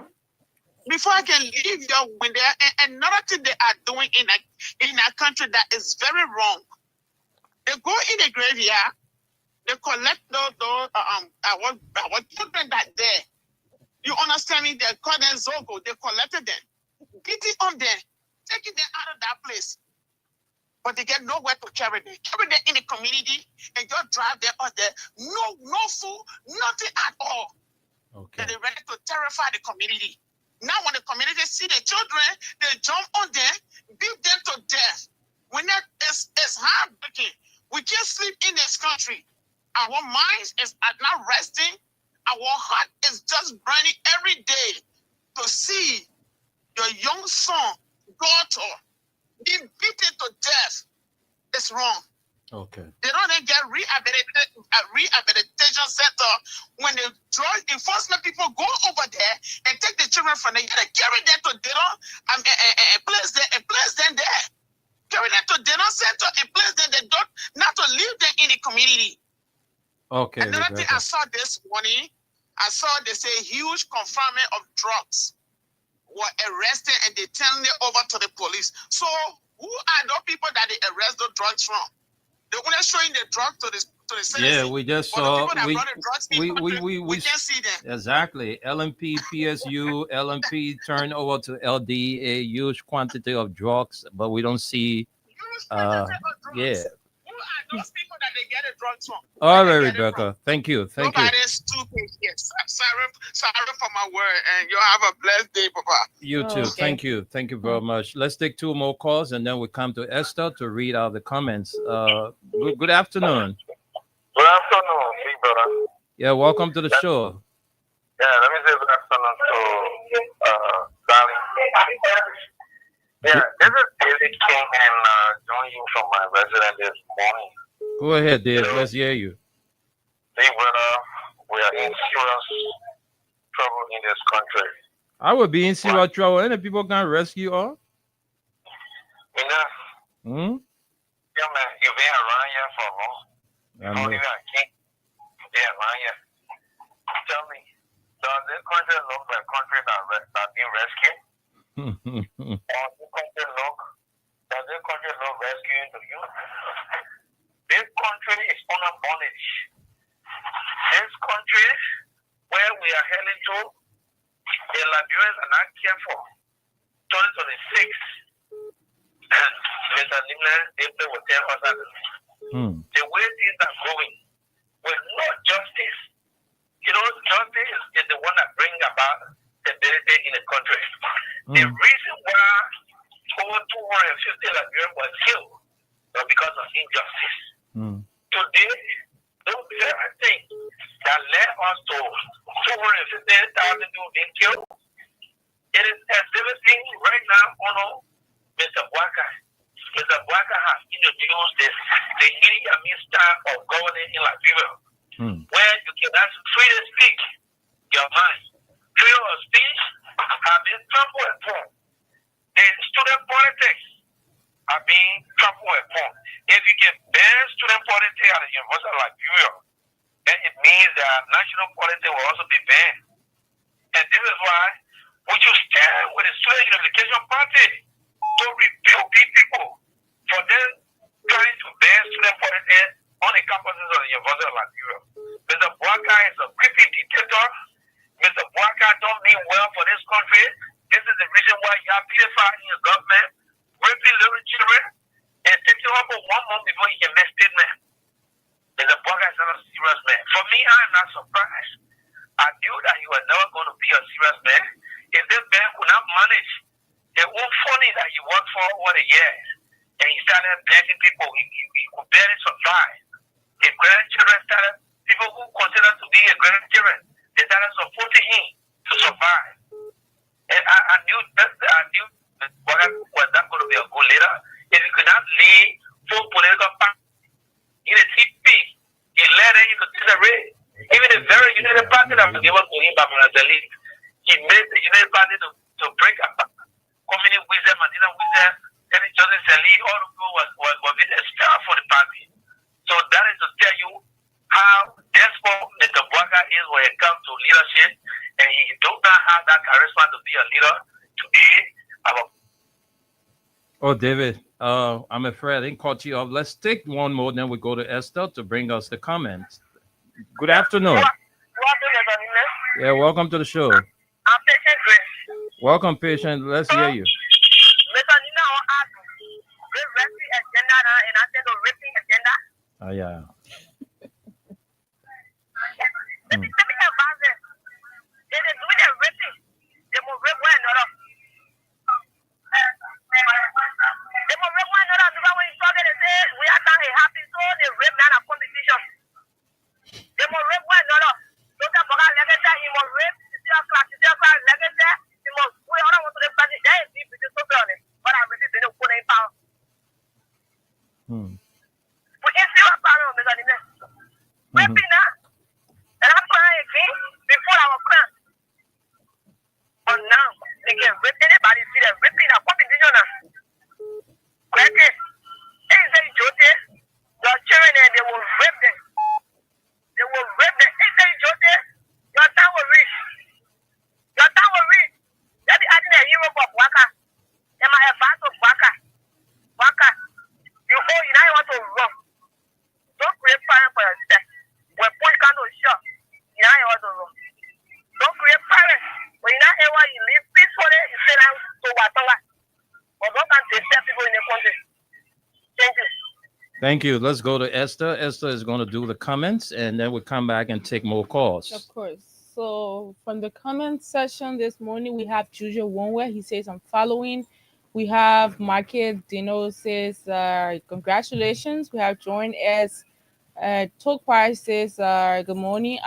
Before I can leave your window, and another thing they are doing in a country that is very wrong. They go in the graveyard, they collect our children that there. You understand me? They call them Zogo. They collected them, beating on them, taking them out of that place. But they get nowhere to carry them. Carry them in the community and just drive them out there. No food, nothing at all. Okay. They're ready to terrify the community. Now when the community see the children, they jump on them, beat them to death. When that is heartbreaking. We can't sleep in this country. Our minds is not resting. Our heart is just burning every day to see your young son, daughter, being beaten to death. It's wrong. Okay. They don't even get rehabilitation center. When the drug enforcement people go over there and take the children from there, you gotta carry them to dinner and place them there. Carry them to dinner center and place them there, not to leave them in the community. Okay. Another thing I saw this morning, I saw they say huge confinement of drugs were arrested and they turn it over to the police. So who are those people that they arrest the drugs from? They're only showing the drugs to the citizens. Yeah, we just saw we can't see them. Exactly. LMP, PSU, LMP turned over to LD, a huge quantity of drugs, but we don't see yeah. Those people that they get the drugs from. All right, Rebecca. Thank you. Nobody's stupid. Yes. Sorry for my word, and you have a blessed day, Papa. You too. Okay. Thank you. Thank you very much. Let's take 2 more calls, and then we come to Esther to read out the comments. Good afternoon. Good afternoon, big brother. Yeah, welcome to the show. Yeah, let me say good afternoon to Sally. Yeah, this is David King and joining you from my residence this morning. Go ahead, Dave. Let's hear you. Big brother, we are in serious trouble in this country. I would be in serious trouble. Any people can rescue all? You know? Yeah, man, you've been around here for long. I know. You are king. You've been around here. Tell me, does this country look like a country that being rescued? Or does this country look rescuing to you? This country is under bondage. This country where we are heading to, the Liberians are not careful. 2026, Mr. Nimle, they will tell us that the way things are going, with no justice, you know, justice is the one that brings about stability in the country. The reason why over 250 Liberians were killed was because of injustice. Today, those very things that led us to 250,000 people being killed, it is exhibiting right now on Mr. Bwaka. Mr. Bwaka has introduced the Idi Amin style of governing in Liberia, where you cannot freely speak your mind. Freedom of speech have been trampled upon. The student politics are being trampled upon. If you can ban student politics at the University of Liberia, then it means that national politics will also be banned. And this is why we should stand with the Student Unification Party to rebuke these people for them trying to ban student politics on the campuses of the University of Liberia. Mr. Bwaka is a creepy dictator. Mr. Bwaka don't mean well for this country. This is the reason why you have pedophiles in your government, raping little children, and taking up for 1 month before he can make statement. Mr. Bwaka is not a serious man. For me, I am not surprised. I knew that he was never going to be a serious man. If this man could not manage the own funny that he worked for over the years, and he started begging people, he could barely survive. His grandchildren started, people who consider to be his grandchildren, they started supporting him to survive. And I knew that Bwaka was not going to be a good leader. If he could not lead full political party in the TP, he led it into disarray. Even the very United Party that was given to him by Manazali, he made the United Party to break apart. Communist wisdom, Madina wisdom, and Joseph Sali, all of them was being expelled for the party. So that is to tell you how desperate Mr. Bwaka that charisma to be a leader. Today, our Oh, David, I'm afraid I didn't cut you off. Let's take one more, then we go to Esther to bring us the comments. Good afternoon. Yeah, welcome to the show. I'm Patient Grace. Welcome, patient. Let's hear you. Mr. Nina, I ask the raping agenda and I said the raping agenda. Oh, yeah. Let me advise them. They do their raping. They will rape one another. They will rape one another because when you talk, they say we are not happy, so they rape not a competition. They will rape one another. So that Boga Legacy, he will rape, class, Legacy, he will we all want to the party. They is deep, it's so funny. But I really didn't put in power. But it's still a power, Mr. Nina. Raping now. And I'm crying again before I was crying. But now, they can rape anybody, see them ripping a competition now. Okay. They say, Jote, your children, they will rape them. They will rape them. They say, Jote, your time will reach. Your time will reach. They be adding a hero for Waka. Am I advance of Waka? Waka. You hold, you now you want to run. Don't create fire for yourself. When push candle shot, you now you want to run. Don't create fire. When you now ever you live peacefully, you say now to Watonga. But don't can disturb people in the country. Thank you. Thank you. Let's go to Esther. Esther is going to do the comments, and then we'll come back and take more calls. Of course. So from the comment section this morning, we have Juju Wonwe. He says, I'm following. We have Market Dino says, congratulations. We have Join S. Talk Price says, good morning.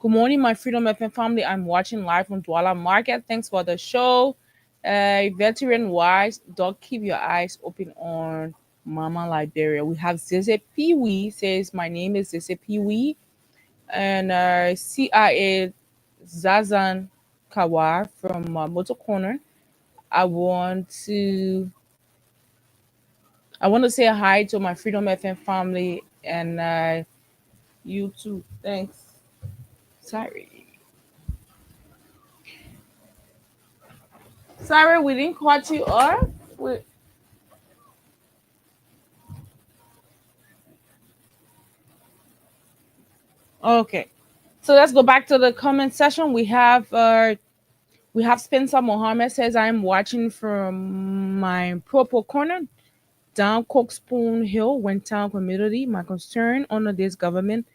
Good morning, my Freedom FM family. I'm watching live from Douala Market. Thanks for the show. Veteran Wise, dog, keep your eyes open on Mama Liberia. We have Zeze Pee-wee says, my name is Zeze Pee-wee. And CIA Zazan Kawar from Motor Corner. I want to say hi to my Freedom FM family and you too. Thanks. Sorry, we didn't cut you off. Okay, so let's go back to the comment section. We have Spencer Mohammed says, I'm watching from my purple corner down Cokspoon Hill, Wentown community. My concern under this government,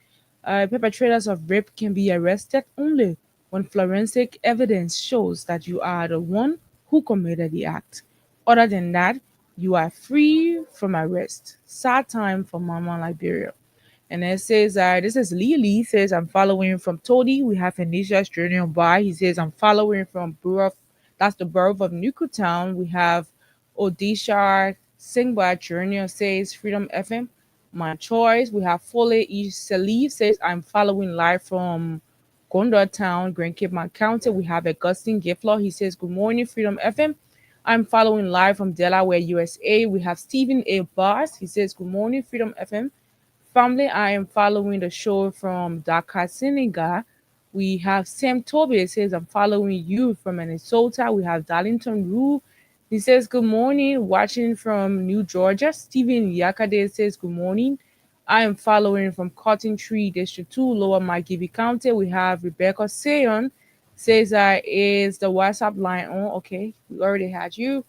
perpetrators of rape can be arrested only when forensic evidence shows that you are the one who committed the act. Other than that, you are free from arrest. Sad time for Mama Liberia. And it says, this is Lee says, I'm following from Todi. We have Anisha's journey on by. He says, I'm following from Borough. That's the borough of Nukutown. We have Odisha Singba Junior says, Freedom FM, my choice. We have Fole Salif says, I'm following live from Gondar Town, Grand Cape Mount County. We have Augustine Giflaw. He says, good morning, Freedom FM. I'm following live from Delaware, USA. We have Stephen A. Bars. He says, good morning, Freedom FM. Family, I am following the show from Dakar, Senegal. We have Sam Toby. It says, I'm following you from Minnesota. We have Darlington Rue. He says, good morning, watching from New Georgia. Stephen Yakade says, good morning. I am following from Cotton Tree, District 2, Lower Magibi County. We have Rebecca Sayon. Says, is the WhatsApp line on? Okay, we already had you.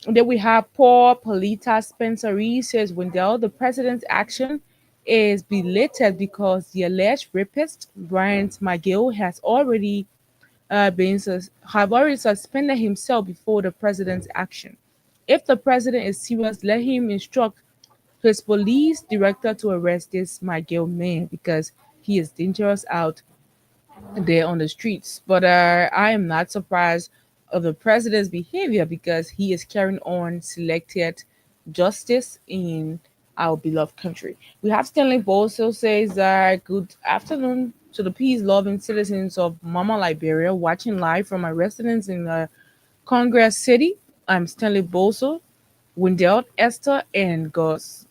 And then we have Paul Polita Spencer Reed says, Wendell, the president's action is belated because the alleged rapist, Brian McGill, has already suspended himself before the president's action. If the president is serious, let him instruct his police director to arrest this McGill man because he is dangerous out there on the streets. But I am not surprised of the president's behavior because he is carrying on selected justice in our beloved country. We have Stanley Bolso says, good afternoon to the peace-loving citizens of Mama Liberia watching live from my residence in Congress City. I'm Stanley Bolso, Wendell, Esther, and Gus.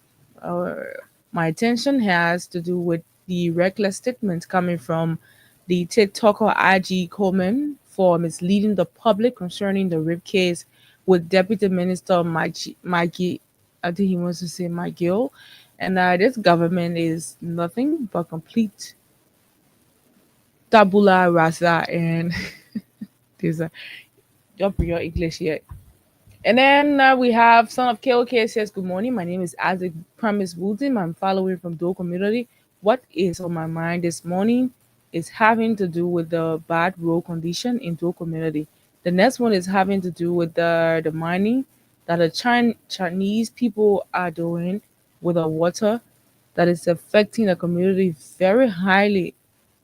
My attention has to do with the reckless statements coming from the TikToker IG Coleman for misleading the public concerning the rape case with Deputy Minister Mikey, I think he wants to say Mike Gill. And this government is nothing but complete tabula rasa. And there's a don't bring your English yet. And then we have Son of KOK says, good morning. My name is Isaac Promise Wooden. I'm following from Doe Community. What is on my mind this morning is having to do with the bad road condition in Doe Community. The next one is having to do with the mining that the Chinese people are doing with the water that is affecting the community very highly.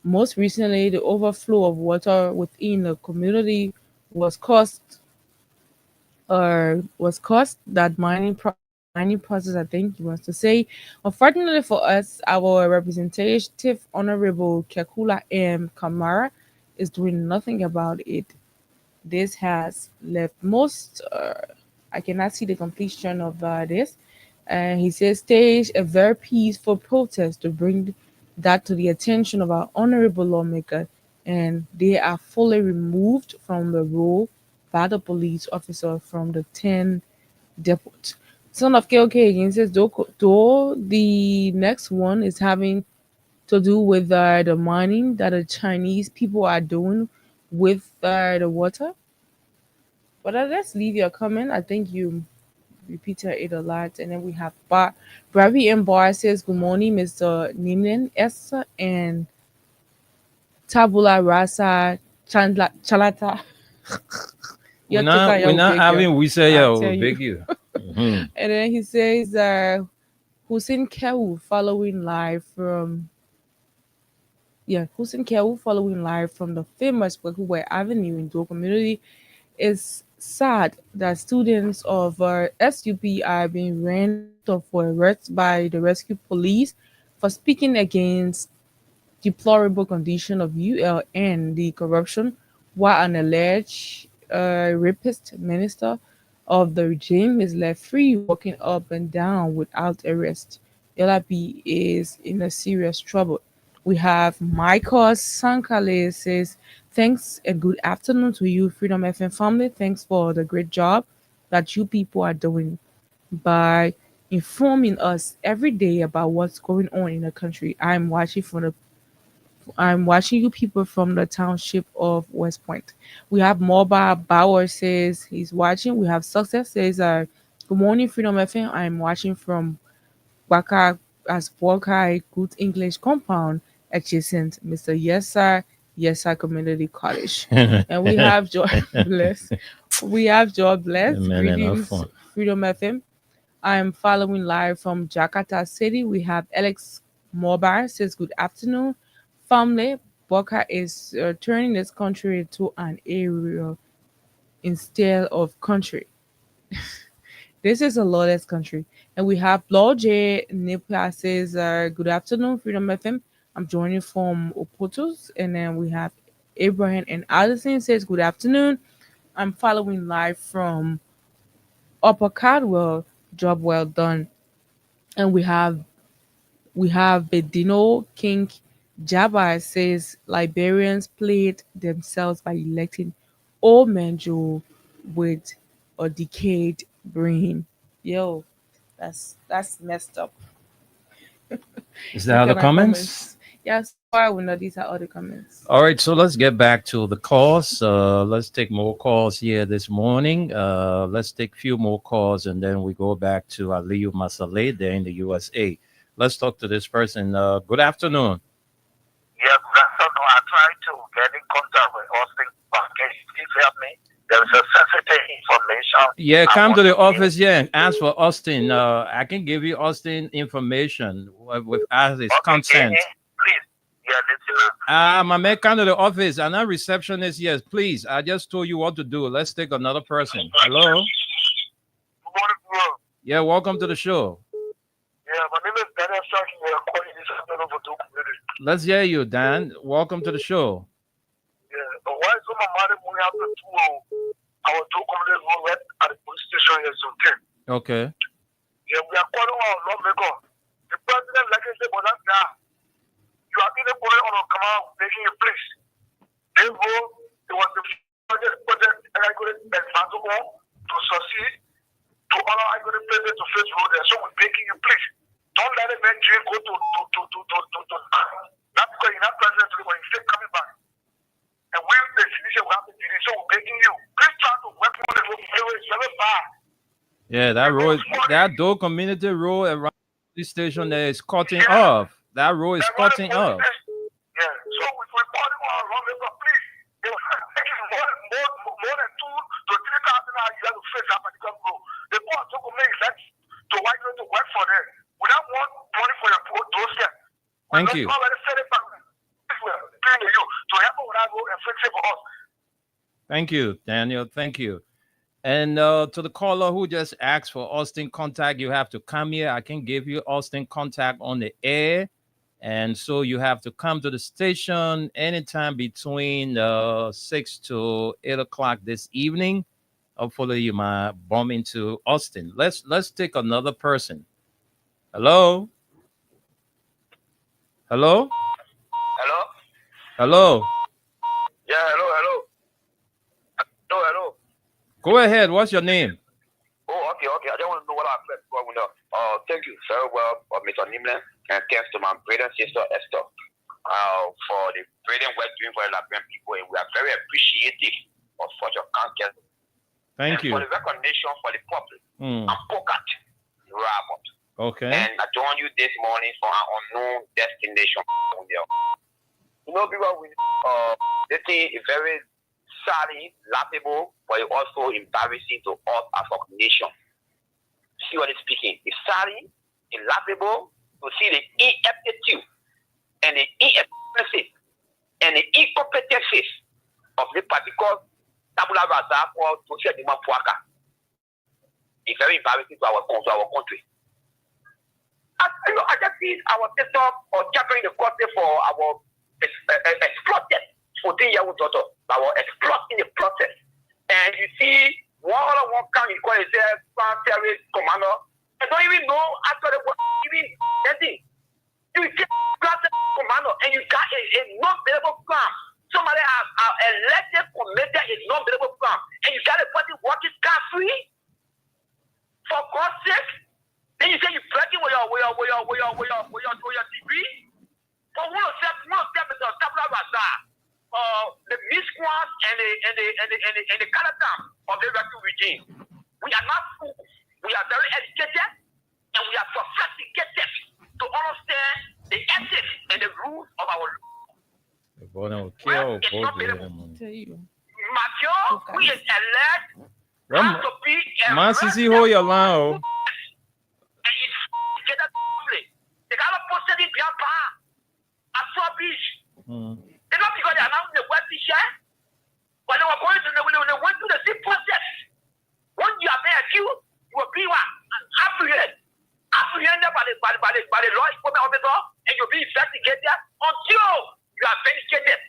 Most recently, the overflow of water within the community was caused that mining process, I think he wants to say. Unfortunately for us, our representative, Honorable Kekula M. Kamara, is doing nothing about it. This has left most, I cannot see the completion of this. He says, stage a very peaceful protest to bring that to the attention of our honorable lawmaker, and they are fully removed from the role by the police officer from the 10 depot. Son of KOK again says, though the next one is having to do with the mining that the Chinese people are doing with the water. But let's leave your comment. I think you repeated it a lot. And then we have Bravi M. Bar says, good morning, Mr. Nimlin, Esther, and Tabula Rasa Chalata. We're not having we say beg you. And then he says Hussein Kewu following live from the famous Wekuwe Avenue in Doe Community. Is sad that students of SUP are being ran off for arrest by the rescue police for speaking against deplorable condition of UL and the corruption, while an alleged rapist minister of the regime is left free, walking up and down without arrest. LRP is in a serious trouble. We have Michael Sankale says, thanks and good afternoon to you, Freedom FM family. Thanks for the great job that you people are doing by informing us every day about what's going on in the country. I'm watching you people from the township of West Point. We have Moba Bauer says he's watching. We have Success says, good morning, Freedom FM. I'm watching from Waka as Wakai Good English Compound adjacent Mr. Yes Sir Community College. And we have Joy Bless. Greetings, Freedom FM. I'm following live from Jakarta City. We have Alex Mobar says, good afternoon, family. Boca is turning this country into an area instead of country. This is a lawless country. And we have Lord J. Nipa says, good afternoon, Freedom FM. I'm joining from Opotos. And then we have Abraham and Allison says, good afternoon. I'm following live from Upper Cardwell. Job well done. And we have Bedino King Jabba says, Liberians played themselves by electing old Manjo with a decayed brain. Yo, that's messed up. Is there other comments? Yes, I will know these are other comments. All right, so let's get back to the calls. Let's take more calls here this morning. Let's take a few more calls, and then we go back to Aliyu Masale there in the USA. Let's talk to this person. Good afternoon. Yeah, good afternoon. I tried to get in contact with Austin, but can you please help me? There's a sensitive information. Yeah, come to the office here and ask for Austin. I can give you Austin information without his consent. Please, yeah, listen. My man, come to the office. I'm not receptionist. Yes, please. I just told you what to do. Let's take another person. Hello. Yeah, welcome to the show. Yeah, my name is Daniel Sharkey. We are calling this afternoon for Doe Community. Let's hear you, Dan. Welcome to the show. Yeah, but why is my mother moving out to our Doe Community road right at the police station here sometime? Okay. Yeah, we are calling our lawmaker. The president, like I said, but that's now. You are either calling on a tomorrow, making you please. They go, they want the project, and I go to to succeed, to honor, I go to president to face road there. So we're begging you, please. Don't let a man dream go to not because you're not president, but you're still coming back. And we the decision will have to do this. So we're begging you. Please try to work on the road. It's very bad. Yeah, that road, that Dole Community Road around the station there is cutting off. That road is cutting off. Yeah, so we're calling on wrong number, please. They were taking more than 2,000 to 3,000 hours you have to face that particular road. The board took a make sense to why you to work for them. We don't want money for your doorstep. Thank you. Already set it back. You to help with that road and fix it for us. Thank you, Daniel. Thank you. And to the caller who just asked for Austin contact, you have to come here. I can give you Austin contact on the air. And so you have to come to the station anytime between 6 to 8 o'clock this evening. Hopefully you might bump into Austin. Let's take another person. Hello? Hello? Hello? Hello? Yeah, hello. Hello. Go ahead. What's your name? Oh, okay. I just want to know what I said going on. Thank you very well, Mr. Nimle, and thanks to my brother and sister Esther for the brilliant work doing for the Liberian people, and we are very appreciative of such a content. Thank you. For the recognition for the public, I'm Pocat Robert. Okay. And I joined you this morning for an unknown destination. You know, people, this thing is very sadly laughable, but it's also embarrassing to us as a nation. See what it's speaking. It's sadly, it's laughable to see the ineptitude and the inefficiency and the incompetencies of the particular tabula rasa or social demand fuaka. It's very embarrassing to our country. I just see our sister or championing the country for our exploited 14-year-old daughter. Our exploiting the process. And you see, one can you call yourself terrorist commander, and don't even know after the even anything. You get commander and you got a non-believable plan. Somebody has elected commander a non-believable plan, and you got a party working car-free. For God's sake, then you say you're breaking with your degree. For one of them is a tabula rasa. The miscreants and the character of the Iraqi regime. We are not fools. We are very educated and we are sophisticated to understand the ethics and the rules of our law. Matthew, we is elect to be a hold and it's the kind of posted in Bianca at Swap Beach. It's not because they announced the web t-shirt, but they were going to they went through the same process. When you are being accused, you will be apprehended by the law enforcement officer, and you'll be investigated until you are vindicated.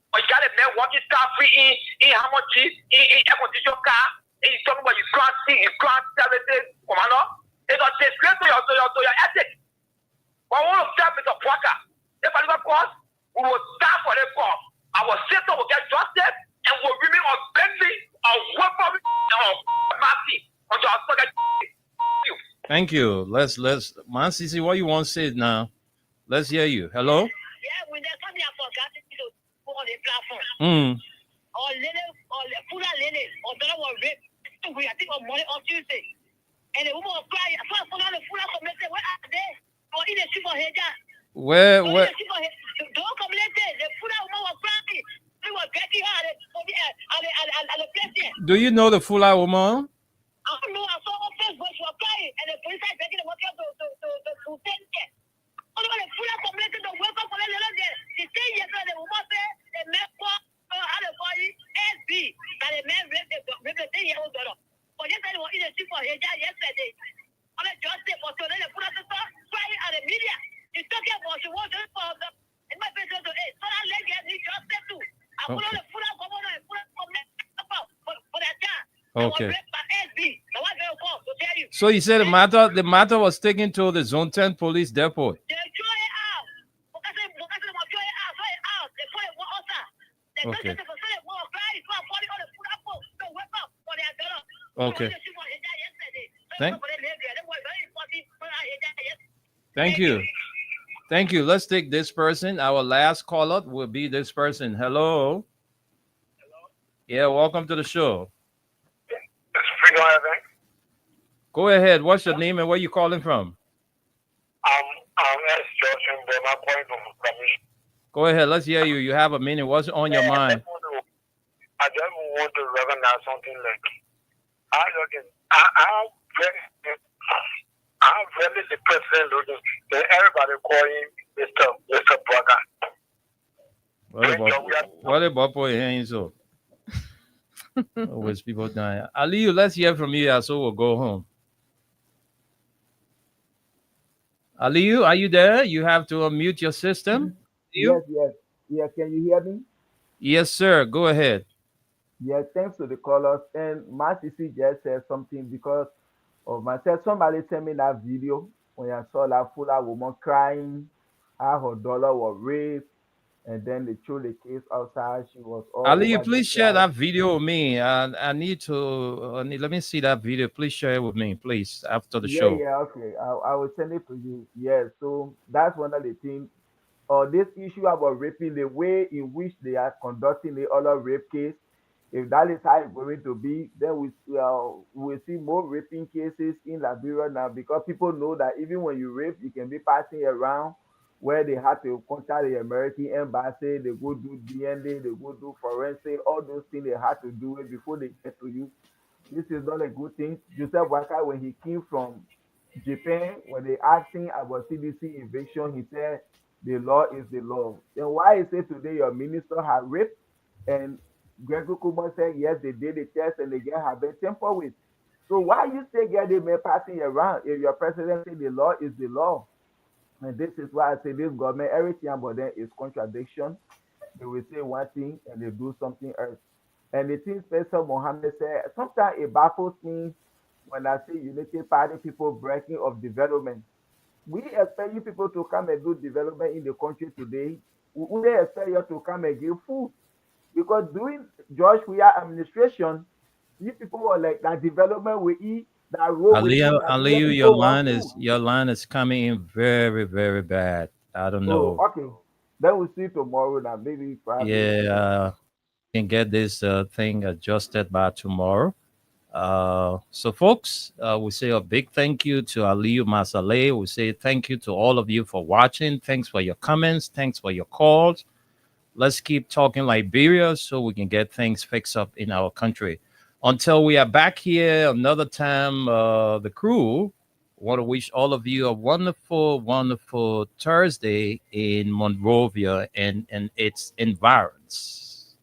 Or you got a man walking car free in how much in air conditioned car, and you talking about you can't see, you can't services, commander. It's a disgrace to your ethics. But one of them is a quacker. If I look at we will stand for the cause. Our system will get justice and will remain unbending, unwavering, and unmercy until our son. Thank you. Let's Man Sisi, what you want to say now? Let's hear you. Hello? Yeah, when there's something I forgot to put on the platform. Or full of linen, or dollar was raped. We I think on Monday or Tuesday. And the woman was crying. I saw the full of community. Where are they? Or in the super head. Where? Don't come later. The full of woman was crying. They were getting her at the place there. Do you know the Fula woman? I don't know. I saw her face, but she was crying. And the police are begging the worker to send her. Only when the full of community to welcome for them there. She said yesterday, the woman said, the man had a body SB. That the man raped the 10-year-old daughter. But yesterday, they were in the super head yesterday. On the justice for so then the full of crying at the media. She's talking about she wants to for the in my business to so that lady has need justice too. I put on the full of governor and full of for that time. Okay. So you said the matter was taken to the Zone 10 police depot. They throw it out. Because they throw it out. Okay. Okay. Thank you. Thank you. Let's take this person. Our last caller will be this person. Hello. Yeah, welcome to the show. Go ahead. What's your name and where you calling from? I'm S. Joshua, but my point of commission. Go ahead. Let's hear you. You have a minute. What's on your mind? I just want to recognize something like I'm very the president looking. Everybody calling Mr. Braga. What about boy hands up? Always people dying. Ali, let's hear from you, so we'll go home. Aliyu, are you there? You have to unmute your system. Yes. Yeah, can you hear me? Yes, sir. Go ahead. Yeah, thanks to the callers. And my CC just said something because of myself. Somebody sent me that video when I saw that Fuller woman crying, how her daughter was raped, and then they threw the case outside. She was all Aliyu, please share that video with me. I need to, let me see that video. Please share it with me, please, after the show. Yeah, okay. I will send it to you. Yeah, so that's one of the things. This issue about raping, the way in which they are conducting the other rape case, if that is how it's going to be, then we will see more raping cases in Liberia now, because people know that even when you rape, you can be passing around where they had to contact the American embassy, they go do DNA, they go do forensic, all those things they had to do it before they get to you. This is not a good thing. Joseph Waka, when he came from Japan, when they asked him about CDC eviction, he said, the law is the law. Then why is it today your minister had raped? And Gregory Kumar said, yes, they did the test and they get her been tampered with. So why you still get them passing around if your president said the law is the law? And this is why I say this government, everything about them is contradiction. They will say one thing and they do something else. And the thing Special Mohammed said, sometimes it baffles me when I see Unity Party people breaking of development. We expect you people to come and do development in the country today. We expect you to come and give food. Because during George Weah administration, you people were like, that development we eat, that road Aliyu, your line is coming in very, very bad. I don't know. Okay. Then we'll see tomorrow now. Maybe perhaps. Yeah, can get this thing adjusted by tomorrow. So folks, we say a big thank you to Aliyu Masaleh. We say thank you to all of you for watching. Thanks for your comments. Thanks for your calls. Let's keep talking Liberia so we can get things fixed up in our country. Until we are back here another time, the crew want to wish all of you a wonderful, wonderful Thursday in Monrovia and its environs.